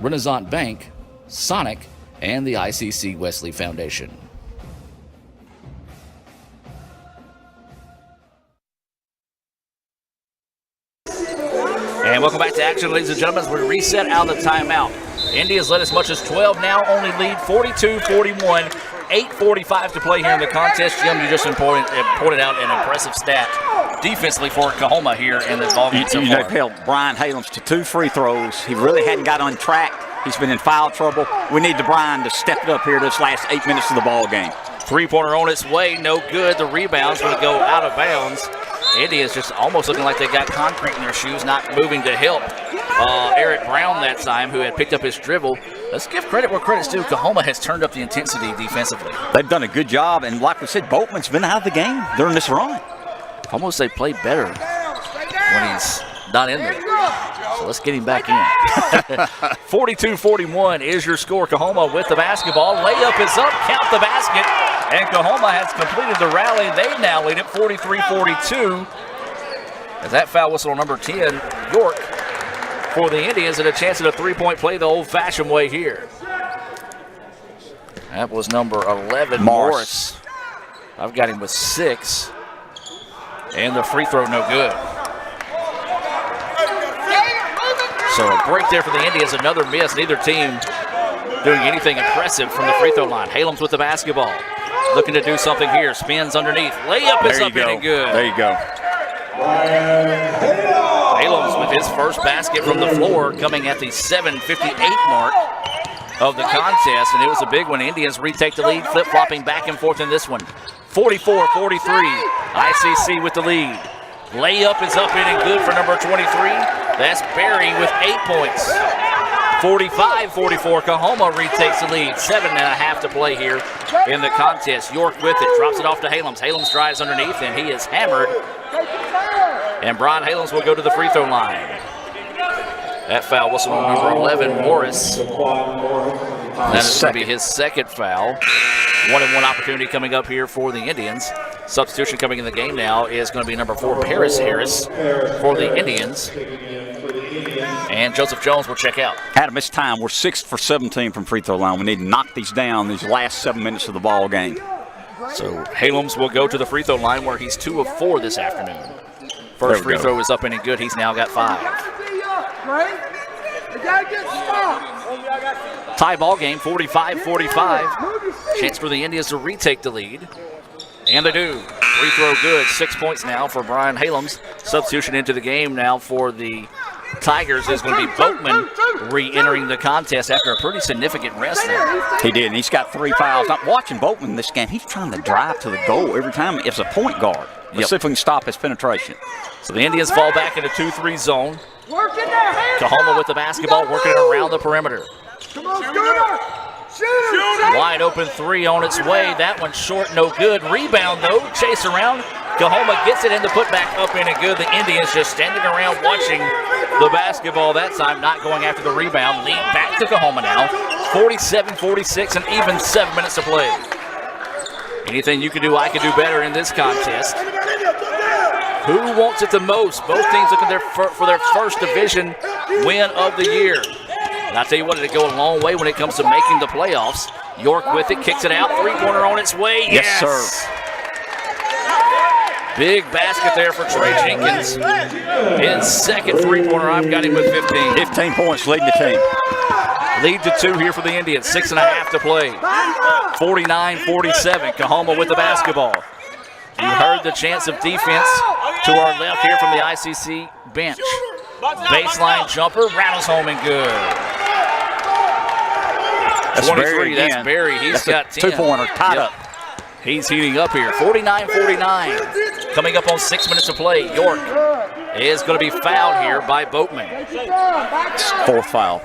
Renaissance Bank, Sonic, and the ICC Wesley Foundation. And welcome back to action, ladies and gentlemen, as we reset out of the timeout. Indians led as much as 12 now, only lead 42-41. 8:45 to play here in the contest. Jim, you just pointed out an impressive stat defensively for Coahoma here in the ball game so far. They've held Brian Halams to 2 free throws. He really hadn't got on track. He's been in foul trouble. We need Brian to step it up here this last 8 minutes of the ball game. Three-pointer on its way, no good. The rebound's going to go out of bounds. Indians just almost looking like they got concrete in their shoes, not moving to help Eric Brown that time, who had picked up his dribble. Let's give credit where credit's due. Coahoma has turned up the intensity defensively. They've done a good job, and like we said, Boatman's been out of the game during this run. Almost they play better when he's not in there. So let's get him back in. 42-41 is your score. Coahoma with the basketball. Layup is up. Count the basket. And Coahoma has completed the rally. They now lead at 43-42. As that foul whistle on number 10, York, for the Indians, and a chance at a three-point play the old-fashioned way here. That was number 11, Morris. I've got him with 6. And the free throw no good. So a break there for the Indians, another miss. Neither team doing anything impressive from the free throw line. Halams with the basketball. Looking to do something here. Spins underneath. Layup is up and good. There you go. Halams with his first basket from the floor, coming at the 7:58 mark of the contest, and it was a big one. Indians retake the lead, flip-flopping back and forth in this one. 44-43, ICC with the lead. Layup is up in and good for number 23. That's Barry with 8 points. 45-44, Coahoma retakes the lead. 7.5 to play here in the contest. York with it, drops it off to Halams. Halams drives underneath, and he is hammered. And Brian Halams will go to the free throw line. That foul whistle on number 11, Morris. That is going to be his second foul. 1-and-1 opportunity coming up here for the Indians. Substitution coming in the game now is going to be number 4, Paris Harris for the Indians. And Joseph Jones will check out. Adam, this time we're 6 for 17 from free throw line. We need to knock these down these last 7 minutes of the ball game. So Halams will go to the free throw line where he's 2 of 4 this afternoon. First free throw is up and in good. He's now got 5. Tie ball game, 45-45. Chance for the Indians to retake the lead. And they do. Free throw good. 6 points now for Brian Halams. Substitution into the game now for the Tigers is going to be Boatman re-entering the contest after a pretty significant rest there. He did, and he's got 3 fouls. I'm watching Boatman this game. He's trying to drive to the goal every time. It's a point guard. Let's see if we can stop his penetration. So the Indians fall back in a 2-3 zone. Coahoma with the basketball, working it around the perimeter. Come on, Scooter! Shoot! Wide open 3 on its way. That one short, no good. Rebound, though. Chase around. Coahoma gets it in the putback up in and good. The Indians just standing around watching the basketball that time, not going after the rebound. Lead back to Coahoma now. 47-46 and even 7 minutes to play. Anything you can do, I can do better in this contest. Who wants it the most? Both teams looking for their first division win of the year. And I'll tell you what, it'll go a long way when it comes to making the playoffs. York with it, kicks it out, three-pointer on its way. Yes, sir. Big basket there for Trey Jenkins. His second three-pointer, I've got him with 15. 15 points leading the team. Lead to 2 here for the Indians. 6.5 to play. 49-47. Coahoma with the basketball. You heard the chance of defense to our left here from the ICC bench. Baseline jumper, rattles home and good. That's 23, that's Barry. He's got 10. Two-pointer, tied up. He's heating up here. 49-49. Coming up on 6 minutes to play. York is going to be fouled here by Boatman. Fourth foul.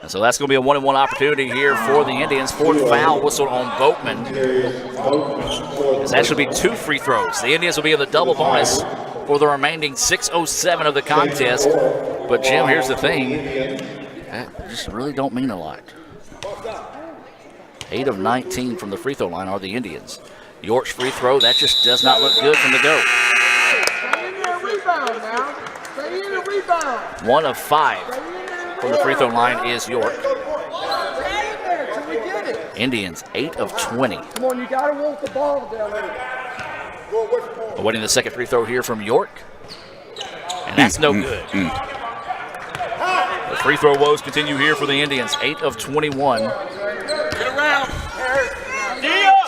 And so that's going to be a 1-and-1 opportunity here for the Indians. Fourth foul whistled on Boatman. It's actually be 2 free throws. The Indians will be in the double bonus for the remaining 6:07 of the contest. But Jim, here's the thing. That just really don't mean a lot. 8 of 19 from the free throw line are the Indians. York's free throw, that just does not look good from the go. 1 of 5 from the free throw line is York. Indians 8 of 20. Come on, you gotta walk the ball down there. Awaiting the second free throw here from York. And that's no good. The free throw woes continue here for the Indians. 8 of 21.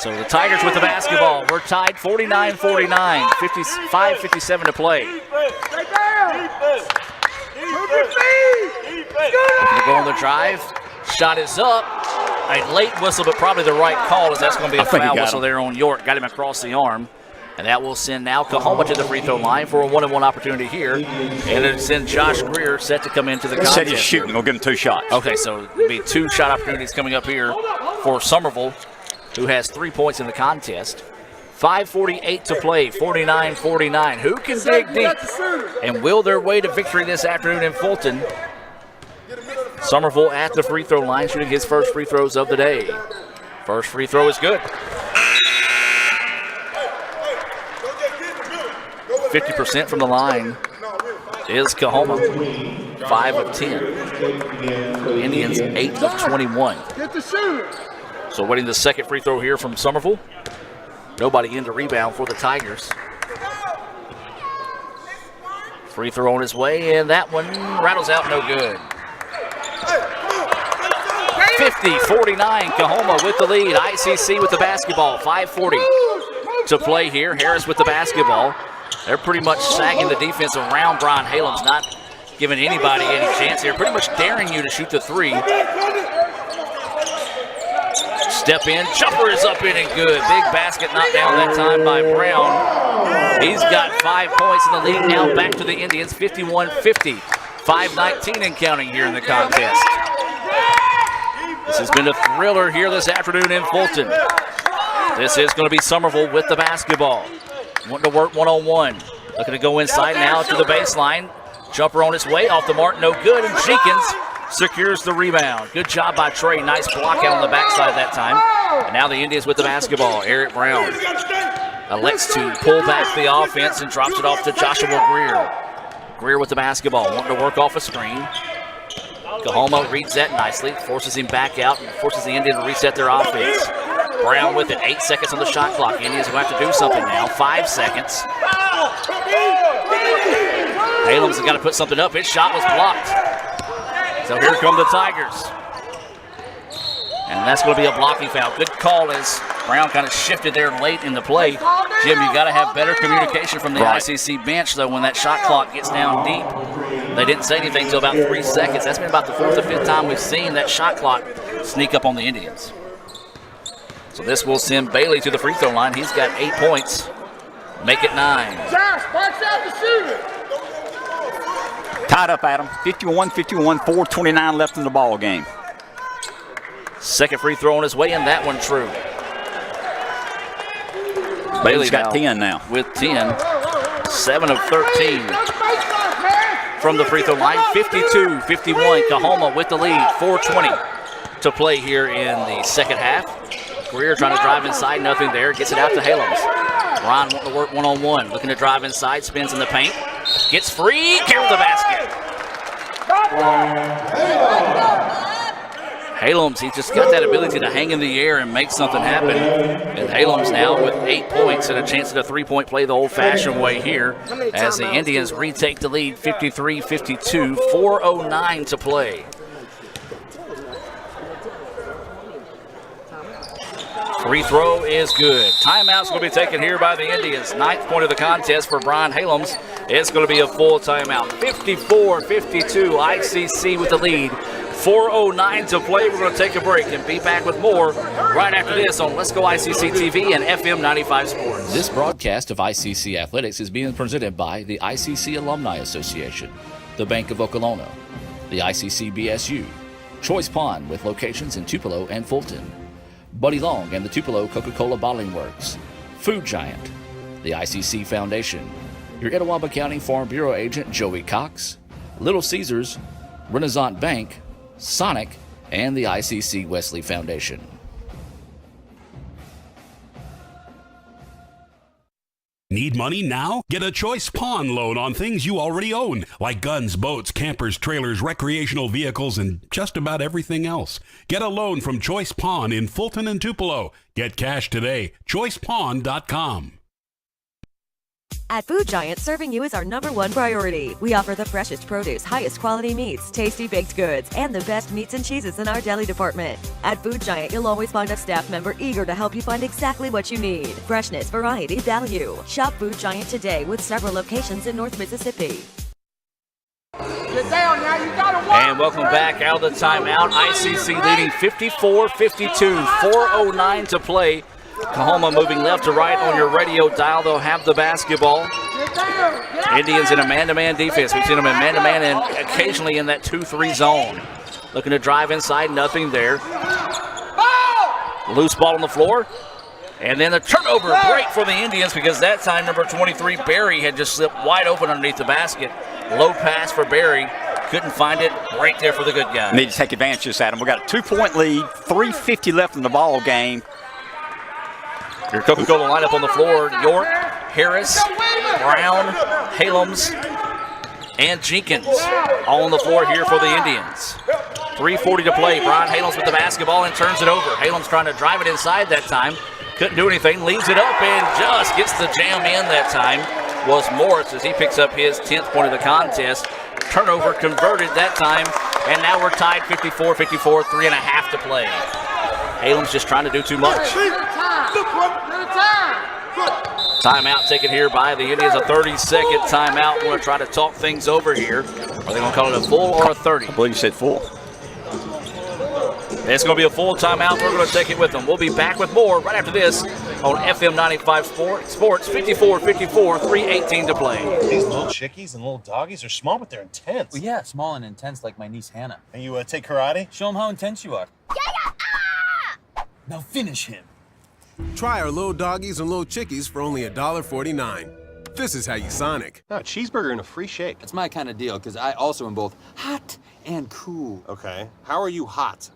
So the Tigers with the basketball. We're tied 49-49. 55-57 to play. They go on the drive. Shot is up. A late whistle, but probably the right call, as that's going to be a foul whistle there on York. Got him across the arm. And that will send now Coahoma to the free throw line for a 1-and-1 opportunity here. And it'll send Josh Greer set to come into the contest. Said he's shooting. We'll give him 2 shots. Okay, so it'll be 2 shot opportunities coming up here for Somerville, who has 3 points in the contest. 5:48 to play, 49-49. Who can dig deep and will their way to victory this afternoon in Fulton? Somerville at the free throw line, shooting his first free throws of the day. First free throw is good. 50% from the line is Coahoma. 5 of 10. Indians 8 of 21. So waiting the second free throw here from Somerville. Nobody in to rebound for the Tigers. Free throw on his way, and that one rattles out, no good. 50-49, Coahoma with the lead. ICC with the basketball. 5:40 to play here. Harris with the basketball. They're pretty much sagging the defense around Brian Halem's, not giving anybody any chance here. Pretty much daring you to shoot the 3. Step in, jumper is up in and good. Big basket knocked down that time by Brown. He's got 5 points in the lead now, back to the Indians, 51-50. 5:19 and counting here in the contest. This has been a thriller here this afternoon in Fulton. This is going to be Somerville with the basketball. Wanting to work one-on-one. Looking to go inside now to the baseline. Jumper on its way, off the mark, no good, and Jenkins secures the rebound. Good job by Trey. Nice block out on the backside that time. And now the Indians with the basketball. Eric Brown elects to pull back the offense and drops it off to Joshua Greer. Greer with the basketball, wanting to work off a screen. Coahoma reads that nicely, forces him back out, and forces the Indians to reset their offense. Brown with it, 8 seconds on the shot clock. Indians will have to do something now, 5 seconds. Halem's got to put something up. His shot was blocked. So here come the Tigers. And that's going to be a blocking foul. Good call as Brown kind of shifted there late in the play. Jim, you got to have better communication from the ICC bench, though, when that shot clock gets down deep. They didn't say anything until about 3 seconds. That's been about the 4th or 5th time we've seen that shot clock sneak up on the Indians. So this will send Bailey to the free throw line. He's got 8 points. Make it 9. Josh, box out the shooter. Tied up, Adam. 51-51, 4:29 left in the ball game. Second free throw on his way, and that one true. Bailey got 10 now. With 10, 7 of 13 from the free throw line. 52-51, Coahoma with the lead. 4:20 to play here in the second half. Greer trying to drive inside, nothing there. Gets it out to Halems. Ron wanting to work one-on-one, looking to drive inside, spins in the paint. Gets free, count the basket. Halems, he's just got that ability to hang in the air and make something happen. And Halems now with 8 points and a chance at a three-point play the old-fashioned way here as the Indians retake the lead 53-52, 4:09 to play. Free throw is good. Timeout's going to be taken here by the Indians. 9th point of the contest for Brian Halems. It's going to be a full timeout. 54-52, ICC with the lead. 4:09 to play. We're going to take a break and be back with more right after this on Let's Go ICC TV and FM 95 Sports. This broadcast of ICC Athletics is being presented by the ICC Alumni Association, the Bank of Okolona, the ICC BSU, Choice Pond with locations in Tupelo and Fulton, Buddy Long and the Tupelo Coca-Cola Bottling Works, Food Giant, the ICC Foundation, your Etowah County Farm Bureau agent Joey Cox, Little Caesars, Renaissance Bank, Sonic, and the ICC Wesley Foundation. Need money now? Get a Choice Pawn loan on things you already own, like guns, boats, campers, trailers, recreational vehicles, and just about everything else. Get a loan from Choice Pawn in Fulton and Tupelo. Get cash today. ChoicePawn.com. At Food Giant, serving you is our #1 priority. We offer the freshest produce, highest quality meats, tasty baked goods, and the best meats and cheeses in our deli department. At Food Giant, you'll always find a staff member eager to help you find exactly what you need. Freshness, variety, value. Shop Food Giant today with several locations in North Mississippi. Get down now, you gotta work. And welcome back out of the timeout. ICC leading 54-52, 4:09 to play. Coahoma moving left to right on your radio dial. They'll have the basketball. Indians in a man-to-man defense. We've seen them in man-to-man and occasionally in that 2-3 zone. Looking to drive inside, nothing there. Loose ball on the floor. And then the turnover, great for the Indians because that time number 23, Barry, had just slipped wide open underneath the basket. Low pass for Barry. Couldn't find it. Right there for the good guy. Need to take advantage of this, Adam. We got a 2-point lead, 3:50 left in the ball game. Your Coca-Cola lineup on the floor: York, Harris, Brown, Halems, and Jenkins. All on the floor here for the Indians. 3:40 to play. Brian Halems with the basketball and turns it over. Halems trying to drive it inside that time. Couldn't do anything. Leaves it up and just gets the jam in that time. Was Morris as he picks up his 10th point of the contest. Turnover converted that time. And now we're tied 54-54, 3.5 to play. Halems just trying to do too much. Timeout taken here by the Indians, a 30-second timeout. We're going to try to talk things over here. Are they going to call it a full or a 30? I believe you said full. It's going to be a full timeout. We're going to take it with them. We'll be back with more right after this on FM 95 Sports, 54-54, 3:18 to play. These little chickies and little doggies are small, but they're intense. Well, yeah, small and intense like my niece Hannah. And you take karate? Show them how intense you are. Now finish him. Try our little doggies and little chickies for only $1.49. This is how you Sonic. No, a cheeseburger and a free shake. It's my kind of deal, because I also am both hot and cool. Okay. How are you hot?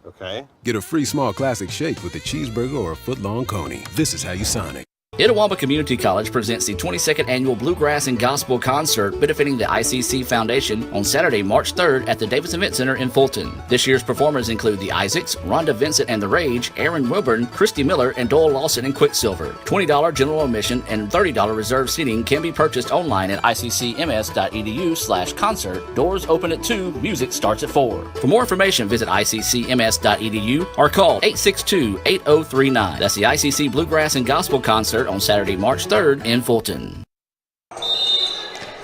Okay. Get a free small classic shake with a cheeseburger or a foot-long coney. This is how you Sonic. Etowah Community College presents the 22nd Annual Bluegrass and Gospel Concert benefiting the ICC Foundation on Saturday, March 3rd at the Davis Event Center in Fulton. This year's performers include the Isaacs, Rhonda Vincent and the Rage, Aaron Wilburn, Christy Miller, and Doyle Lawson and Quicksilver. $20 general admission and $30 reserved seating can be purchased online at iccms.edu/concert. Doors open at 2, music starts at 4. For more information, visit iccms.edu or call 862-8039. That's the ICC Bluegrass and Gospel Concert on Saturday, March 3rd in Fulton.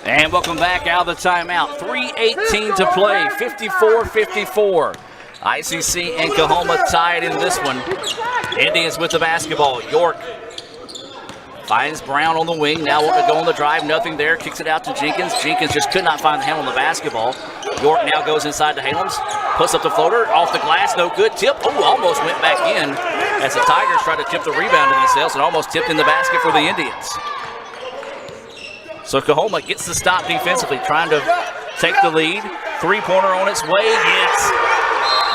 And welcome back out of the timeout. 3:18 to play, 54-54. ICC and Coahoma tied in this one. Indians with the basketball. York finds Brown on the wing. Now want to go on the drive. Nothing there. Kicks it out to Jenkins. Jenkins just could not find the handle on the basketball. York now goes inside to Halems. puts up the floater, off the glass, no good. Tip, almost went back in as the Tigers tried to tip the rebound to themselves and almost tipped in the basket for the Indians. So Coahoma gets the stop defensively, trying to take the lead. Three-pointer on its way, yes.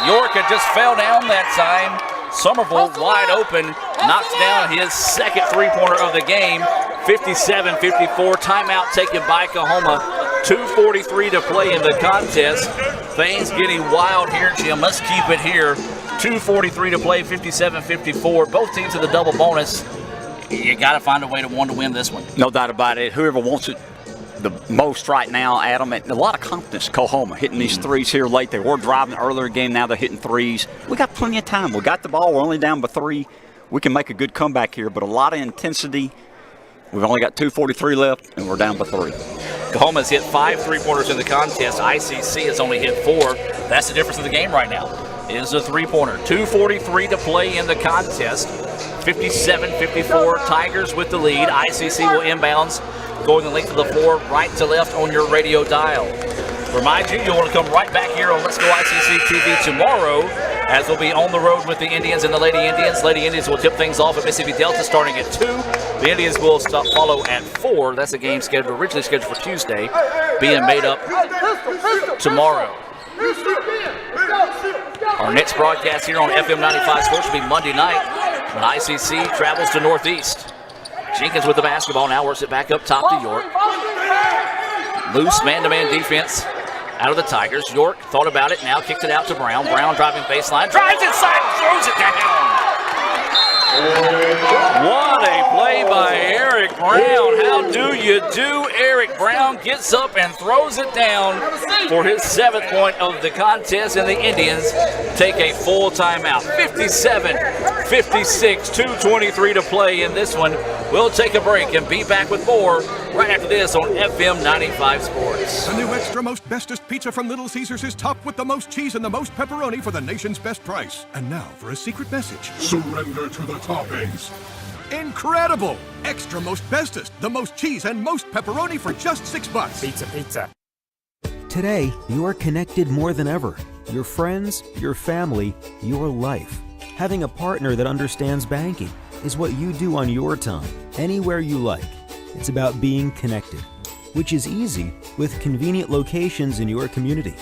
York had just fell down that time. Somerville wide open, knocks down his second three-pointer of the game. 57-54, timeout taken by Coahoma. 2:43 to play in the contest. Things getting wild here, Jim. Let's keep it here. 2:43 to play, 57-54. Both teams in the double bonus. You got to find a way to win this one. No doubt about it. Whoever wants it the most right now, Adam, and a lot of confidence. Coahoma hitting these threes here late. They were driving earlier game. Now they're hitting threes. We got plenty of time. We got the ball. We're only down by 3. We can make a good comeback here, but a lot of intensity. We've only got 2:43 left, and we're down by 3. Coahoma's hit 5 three-pointers in the contest. ICC has only hit 4. That's the difference in the game right now, is a three-pointer. 2:43 to play in the contest. 57-54, Tigers with the lead. ICC will inbounds, going the length of the floor, right to left on your radio dial. Remind you, you'll want to come right back here on Let's Go ICC TV tomorrow, as we'll be on the road with the Indians and the Lady Indians. Lady Indians will tip things off at Mississippi Delta starting at 2. The Indians will follow at 4. That's a game originally scheduled for Tuesday, being made up tomorrow. Our next broadcast here on FM 95 Sports will be Monday night when ICC travels to Northeast. Jenkins with the basketball, now works it back up top to York. Loose man-to-man defense out of the Tigers. York thought about it, now kicks it out to Brown. Brown driving baseline, drives inside, throws it down. What a play by Eric Brown. How do you do? Eric Brown gets up and throws it down for his 7th point of the contest, and the Indians take a full timeout. 57-56, 2:23 to play in this one. We'll take a break and be back with more right after this on FM 95 Sports. The new extra most bestest pizza from Little Caesars is topped with the most cheese and the most pepperoni for the nation's best price. And now for a secret message. Surrender to the toppings. Incredible! Extra most bestest, the most cheese and most pepperoni for just $6. Pizza. Today, you are connected more than ever. Your friends, your family, your life. Having a partner that understands banking is what you do on your time, anywhere you like. It's about being connected, which is easy with convenient locations in your community.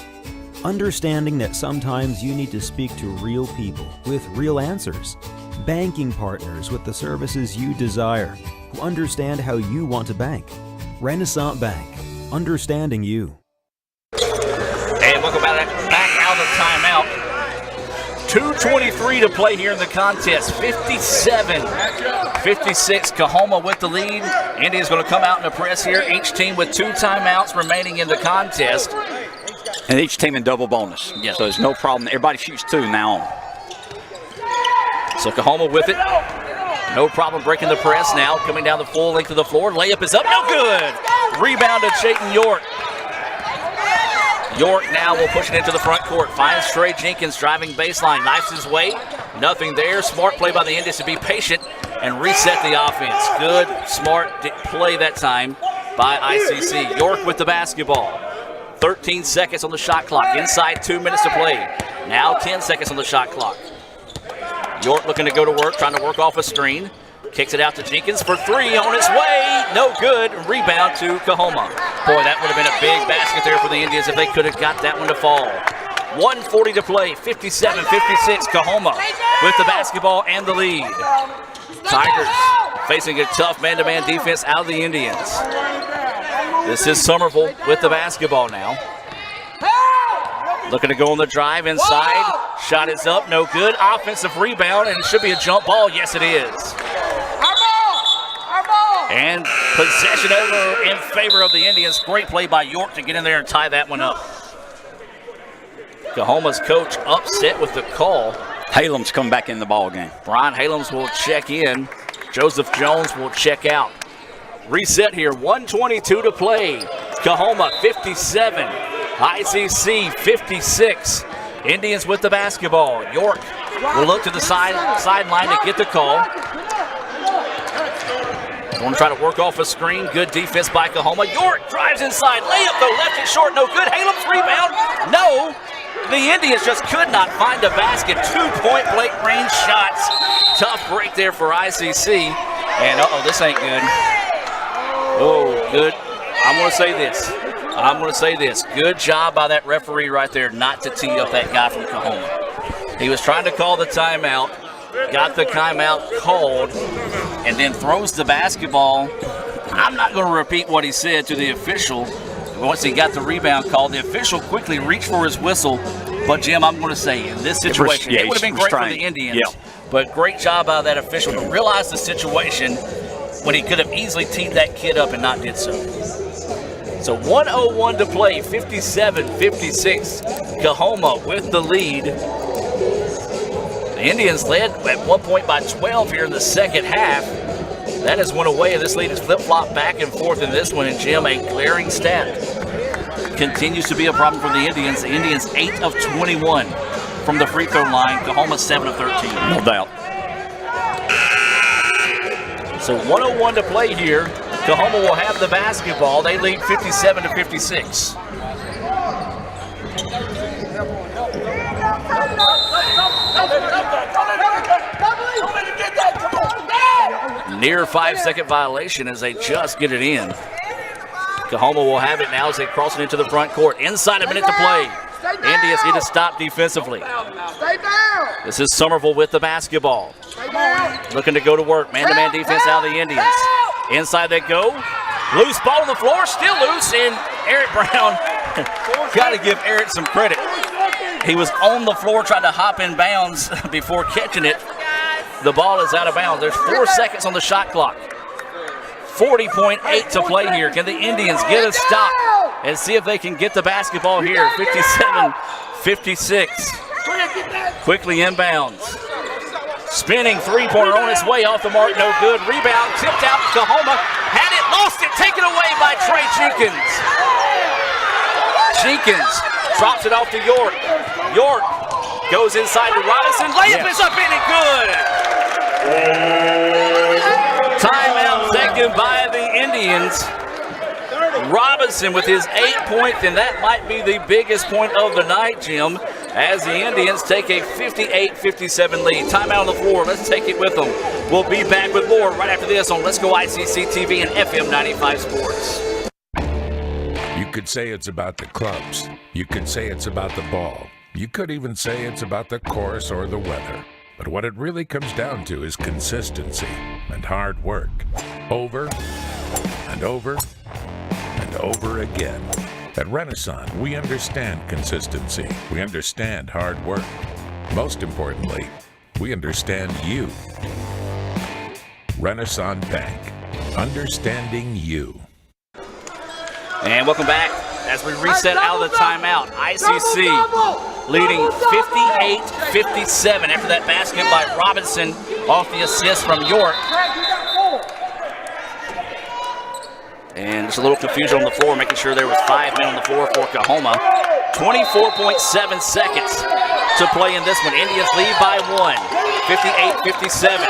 Understanding that sometimes you need to speak to real people with real answers. Banking partners with the services you desire, who understand how you want to bank. Renaissance Bank, understanding you. And welcome back out of timeout. 2:23 to play here in the contest. 57-56, Coahoma with the lead. Indians going to come out in the press here. Each team with 2 timeouts remaining in the contest. And each team in double bonus. Yes. So there's no problem. Everybody shoots 2 now on. So Coahoma with it. No problem breaking the press now. Coming down the full length of the floor. Layup is up. No good. Rebound to Chayton York. York now will push it into the front court. Finds Trey Jenkins driving baseline. Knifes his way. Nothing there. Smart play by the Indians to be patient and reset the offense. Good, smart play that time by ICC. York with the basketball. 13 seconds on the shot clock. Inside 2 minutes to play. Now 10 seconds on the shot clock. York looking to go to work, trying to work off a screen. Kicks it out to Jenkins for 3 on its way. No good. Rebound to Coahoma. Boy, that would have been a big basket there for the Indians if they could have got that one to fall. 1:40 to play. 57-56. Coahoma with the basketball and the lead. Tigers facing a tough man-to-man defense out of the Indians. This is Somerville with the basketball now. Looking to go on the drive inside. Shot is up, no good. Offensive rebound, and it should be a jump ball. Yes, it is. And possession over in favor of the Indians. Great play by York to get in there and tie that one up. Coahoma's coach upset with the call. Halem's come back in the ball game. Brian Halems will check in. Joseph Jones will check out. Reset here, 1:22 to play. Coahoma 57, ICC 56. Indians with the basketball. York will look to the sideline to get the call. Going to try to work off a screen. Good defense by Coahoma. York drives inside. Layup though, left it short, no good. Halem's rebound. No. The Indians just could not find a basket. 2-point blank range shots. Tough break there for ICC. And this ain't good. Oh, good. I'm going to say this. Good job by that referee right there not to tee up that guy from Coahoma. He was trying to call the timeout, got the timeout called, and then throws the basketball. I'm not going to repeat what he said to the official. Once he got the rebound called, the official quickly reached for his whistle. But, Jim, I'm going to say, in this situation, it would have been great for the Indians. Yeah. But great job by that official to realize the situation when he could have easily teed that kid up and not did so. So 1:01 to play, 57-56. Coahoma with the lead. The Indians led at one point by 12 here in the second half. That has went away, and this lead is flip-flopped back and forth in this one. And, Jim, a glaring stat continues to be a problem for the Indians. The Indians 8 of 21 from the free throw line. Coahoma 7 of 13. No doubt. So 1:01 to play here. Coahoma will have the basketball. They lead 57-56. Near 5-second violation as they just get it in. Coahoma will have it now as they cross it into the front court. Inside a minute to play. Indians need to stop defensively. This is Somerville with the basketball. Looking to go to work. Man-to-man defense out of the Indians. Inside they go. Loose ball on the floor. Still loose. And Eric Brown, got to give Eric some credit. He was on the floor trying to hop in bounds before catching it. The ball is out of bounds. There's 4 seconds on the shot clock. 40.8 to play here. Can the Indians get a stop and see if they can get the basketball here? 57-56. Quickly inbounds. Spinning three-pointer on its way off the mark. No good. Rebound tipped out. Coahoma had it, lost it, taken away by Trey Jenkins. Jenkins drops it off to York. York goes inside to Robinson. Layup is up in and good. Timeout taken by the Indians. Robinson with his 8 points, and that might be the biggest point of the night, Jim, as the Indians take a 58-57 lead. Timeout on the floor. Let's take it with them. We'll be back with more right after this on Let's Go ICC TV and FM 95 Sports. You could say it's about the clubs. You could say it's about the ball. You could even say it's about the course or the weather. But what it really comes down to is consistency and hard work. Over and over and over again. At Renaissance, we understand consistency. We understand hard work. Most importantly, we understand you. Renaissance Bank. Understanding you. And welcome back as we reset out of the timeout. ICC leading 58-57 after that basket by Robinson off the assist from York. And there's a little confusion on the floor, making sure there was 5 men on the floor for Coahoma. 24.7 seconds to play in this one. Indians lead by 1, 58-57.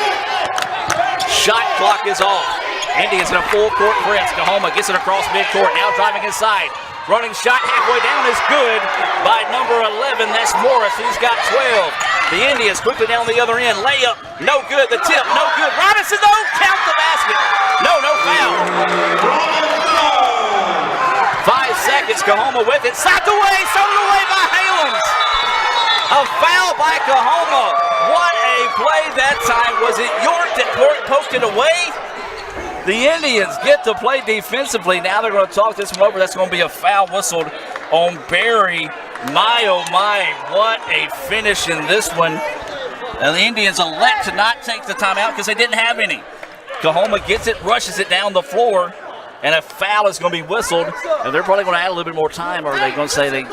Shot clock is off. Indians in a full court press. Coahoma gets it across midcourt, now driving inside. Running shot halfway down is good by number 11. That's Morris. He's got 12. The Indians quickly down the other end. Layup, no good. The tip, no good. Robinson, though, count the basket. No foul. 5 seconds. Coahoma with it. Socked away, thrown away by Halens. A foul by Coahoma. What a play that time. Was it York that poked it away? The Indians get to play defensively. Now they're going to talk this one over. That's going to be a foul whistled on Barry. My, oh my, what a finish in this one. And the Indians elect to not take the timeout because they didn't have any. Coahoma gets it, rushes it down the floor, and a foul is going to be whistled. And they're probably going to add a little bit more time, or are they going to say they...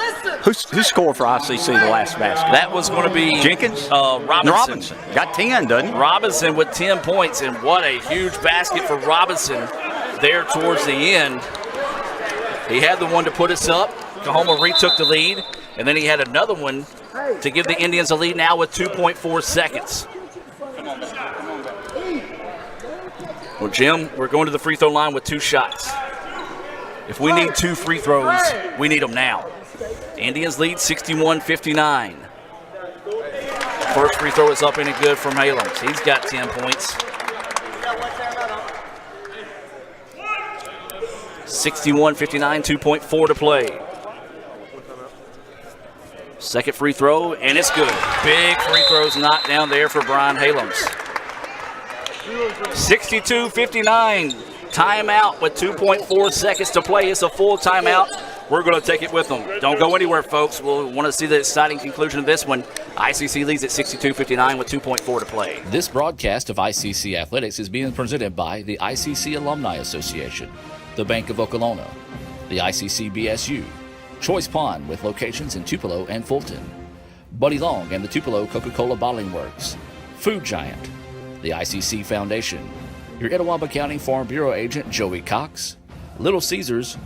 Who scored for ICC the last basket? That was going to be... Jenkins? Robinson. Got 10, doesn't he? Robinson with 10 points, and what a huge basket for Robinson there towards the end. He had the one to put us up. Coahoma retook the lead, and then he had another one to give the Indians a lead now with 2.4 seconds. Well, Jim, we're going to the free throw line with 2 shots. If we need 2 free throws, we need them now. Indians lead 61-59. First free throw is up and good from Halams. He's got 10 points. 61-59, 2.4 to play. Second free throw, and it's good. Big free throws knocked down there for Brian Halams. 62-59, timeout with 2.4 seconds to play. It's a full timeout. We're going to take it with them. Don't go anywhere, folks. We'll want to see the exciting conclusion of this one. ICC leads at 62-59 with 2.4 to play. This broadcast of ICC Athletics is being presented by the ICC Alumni Association, the Bank of Okolona, the ICC BSU, Choice Pond with locations in Tupelo and Fulton, Buddy Long and the Tupelo Coca-Cola Bottling Works, Food Giant, the ICC Foundation, your Etowah County Farm Bureau agent Joey Cox, Little Caesars,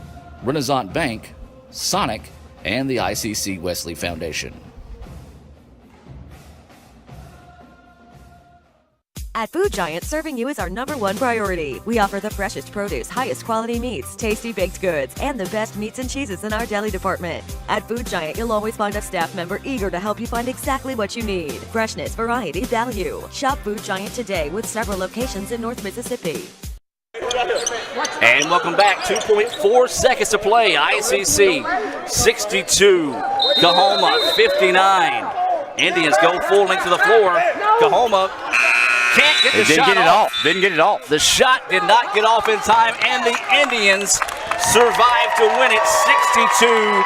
Renaissance Bank, Sonic, and the ICC Wesley Foundation. At Food Giant, serving you is our #1 priority. We offer the freshest produce, highest quality meats, tasty baked goods, and the best meats and cheeses in our deli department. At Food Giant, you'll always find a staff member eager to help you find exactly what you need. Freshness, variety, value. Shop Food Giant today with several locations in North Mississippi. And welcome back. 2.4 seconds to play. ICC 62, Coahoma 59. Indians go full length to the floor. Coahoma can't get the shot off. Didn't get it off. The shot did not get off in time, and the Indians survive to win it 62-59.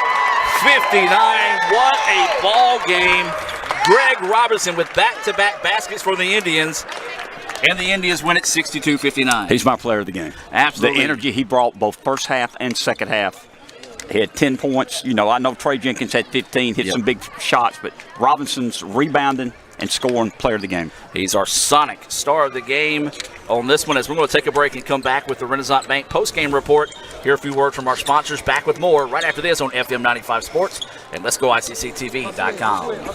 What a ball game. Greg Robertson with back-to-back baskets for the Indians. And the Indians win it 62-59. He's my player of the game. Absolutely. The energy he brought both first half and second half. He had 10 points. You know, I know Trey Jenkins had 15, hit some big shots, but Robinson's rebounding and scoring player of the game. He's our Sonic star of the game on this one, as we're going to take a break and come back with the Renaissance Bank post-game report. Hear a few words from our sponsors. Back with more right after this on FM 95 Sports and Let's Go ICCTV.com.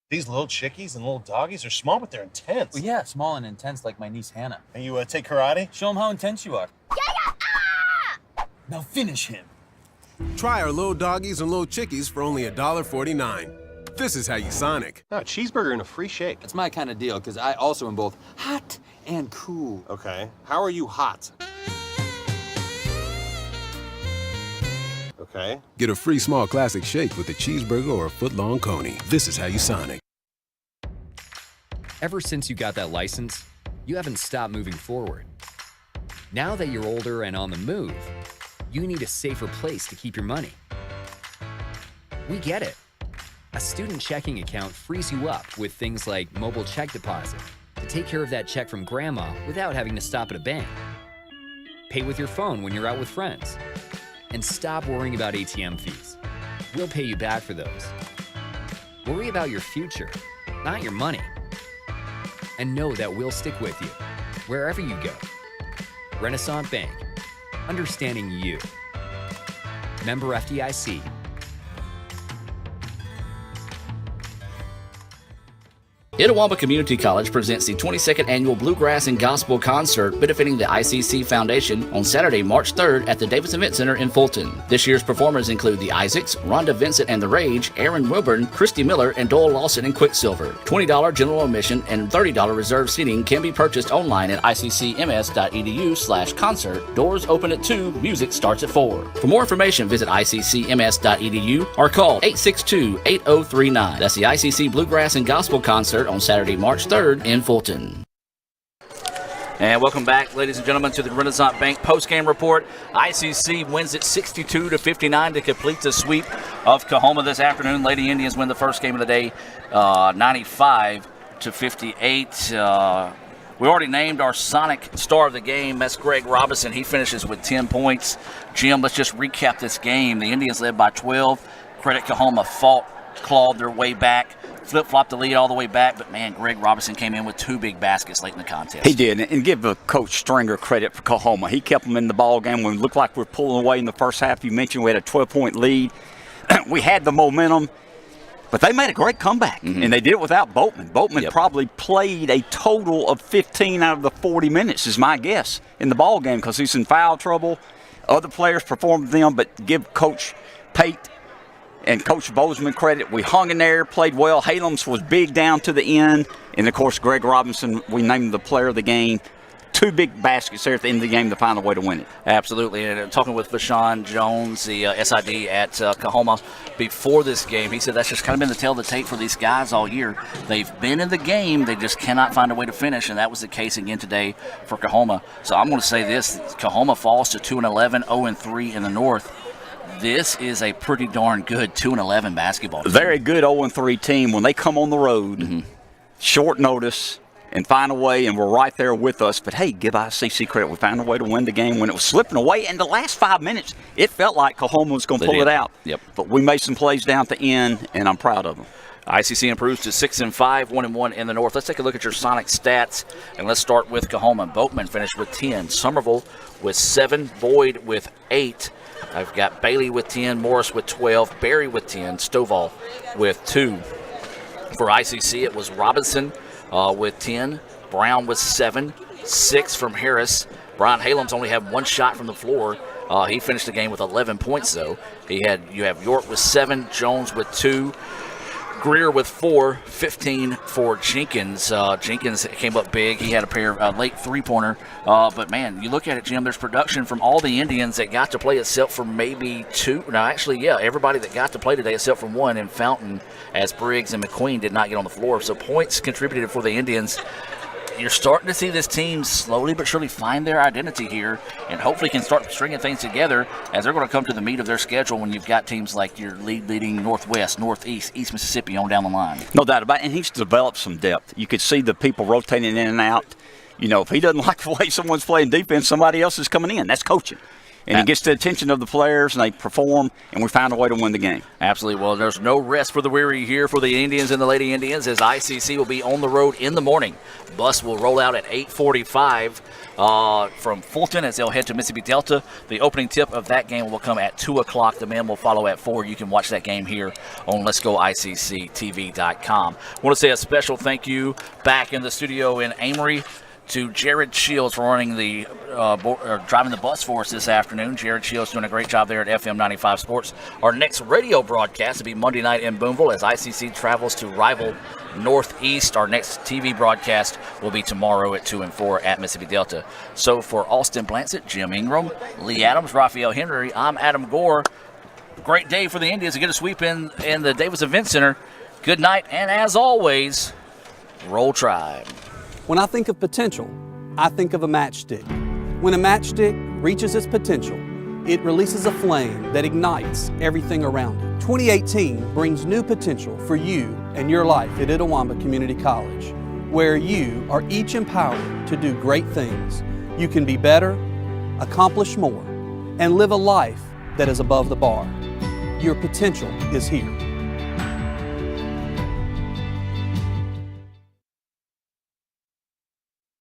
These little chickies and little doggies are small, but they're intense. Well, yeah, small and intense like my niece Hannah. And you take karate? Show them how intense you are. Now finish him. Try our little doggies and little chickies for only $1.49. This is how you Sonic. No, a cheeseburger and a free shake. It's my kind of deal, because I also am both hot and cool. Okay. How are you hot? Okay. Get a free small classic shake with a cheeseburger or a foot-long coney. This is how you Sonic. Ever since you got that license, you haven't stopped moving forward. Now that you're older and on the move, you need a safer place to keep your money. We get it. A student checking account frees you up with things like mobile check deposit to take care of that check from grandma without having to stop at a bank. Pay with your phone when you're out with friends. And stop worrying about ATM fees. We'll pay you back for those. Worry about your future, not your money. And know that we'll stick with you, wherever you go. Renaissance Bank, understanding you. Member FDIC. Etowah Community College presents the 22nd Annual Bluegrass and Gospel Concert benefiting the ICC Foundation on Saturday, March 3rd at the Davis Event Center in Fulton. This year's performers include the Isaacs, Rhonda Vincent and the Rage, Aaron Wilburn, Christy Miller, and Doyle Lawson and Quicksilver. $20 general admission and $30 reserved seating can be purchased online at iccms.edu/concert. Doors open at 2, music starts at 4. For more information, visit iccms.edu or call 862-8039. That's the ICC Bluegrass and Gospel Concert on Saturday, March 3rd in Fulton. And welcome back, ladies and gentlemen, to the Renaissance Bank postgame report. ICC wins it 62-59 to complete the sweep of Coahoma this afternoon. Lady Indians win the first game of the day, 95-58. We already named our Sonic star of the game. That's Greg Robinson. He finishes with 10 points. Jim, let's just recap this game. The Indians led by 12. Credit Coahoma fought, clawed their way back, flip-flopped the lead all the way back, but man, Greg Robinson came in with 2 big baskets late in the contest. He did, and give Coach Stringer credit for Coahoma. He kept them in the ball game when it looked like we were pulling away in the first half. You mentioned we had a 12-point lead. We had the momentum, but they made a great comeback, and they did it without Boatman. Boatman probably played a total of 15 out of the 40 minutes, is my guess, in the ball game because he's in foul trouble. Other players performed with them, but give Coach Pate and Coach Bozeman credit, we hung in there, played well. Halams was big down to the end. And, of course, Greg Robinson, we named him the player of the game. 2 big baskets there at the end of the game to find a way to win it. Absolutely. And talking with Vashawn Jones, the SID at Coahoma, before this game, he said that's just kind of been the tale of the tape for these guys all year. They've been in the game, they just cannot find a way to finish, and that was the case again today for Coahoma. So I'm going to say this, Coahoma falls to 2-11, 0-3 in the North. This is a pretty darn good 2-11 basketball team. Very good 0-3 team. When they come on the road, short notice, and find a way, and we're right there with us. But, hey, give ICC credit. We found a way to win the game when it was slipping away. And the last 5 minutes, it felt like Coahoma was going to pull it out. Yep. But we made some plays down at the end, and I'm proud of them. ICC improves to 6-5, 1-1 in the North. Let's take a look at your Sonic stats, and let's start with Coahoma. Boatman finished with 10. Somerville with 7. Boyd with 8. I've got Bailey with 10. Morris with 12. Barry with 10. Stovall with 2. For ICC, it was Robinson with 10, Brown with 7, 6 from Harris. Brian Halams only had 1 shot from the floor. He finished the game with 11 points, though. You have York with 7, Jones with 2, Greer with 4, 15 for Jenkins. Jenkins came up big. He had a pair of late three-pointer. But, man, you look at it, Jim, there's production from all the Indians that got to play except for maybe 2. No, actually, yeah, everybody that got to play today except for 1 in Fountain, as Briggs and McQueen did not get on the floor. So points contributed for the Indians. You're starting to see this team slowly but surely find their identity here and hopefully can start stringing things together as they're going to come to the meat of their schedule when you've got teams like your leading Northwest, Northeast, East Mississippi on down the line. No doubt about it, and he's developed some depth. You could see the people rotating in and out. You know, if he doesn't like the way someone's playing defense, somebody else is coming in. That's coaching. And he gets the attention of the players, and they perform, and we find a way to win the game. Absolutely. Well, there's no rest for the weary here for the Indians and the Lady Indians, as ICC will be on the road in the morning. Bus will roll out at 8:45 from Fulton as they'll head to Mississippi Delta. The opening tip of that game will come at 2 o'clock. The men will follow at 4. You can watch that game here on Let'sGoICCTV.com. I want to say a special thank you back in the studio in Amory to Jared Shields for running the driving the bus for us this afternoon. Jared Shields doing a great job there at FM 95 Sports. Our next radio broadcast will be Monday night in Boonville as ICC travels to rival Northeast. Our next TV broadcast will be tomorrow at 2 and 4 at Mississippi Delta. So for Austin Blansett, Jim Ingram, Lee Adams, Raphael Henry, I'm Adam Gore. Great day for the Indians to get a sweep in the Davis Event Center. Good night, and as always, roll Tribe. When I think of potential, I think of a matchstick. When a matchstick reaches its potential, it releases a flame that ignites everything around it. 2018 brings new potential for you and your life at Itawamba Community College, where you are each empowered to do great things. You can be better, accomplish more, and live a life that is above the bar. Your potential is here.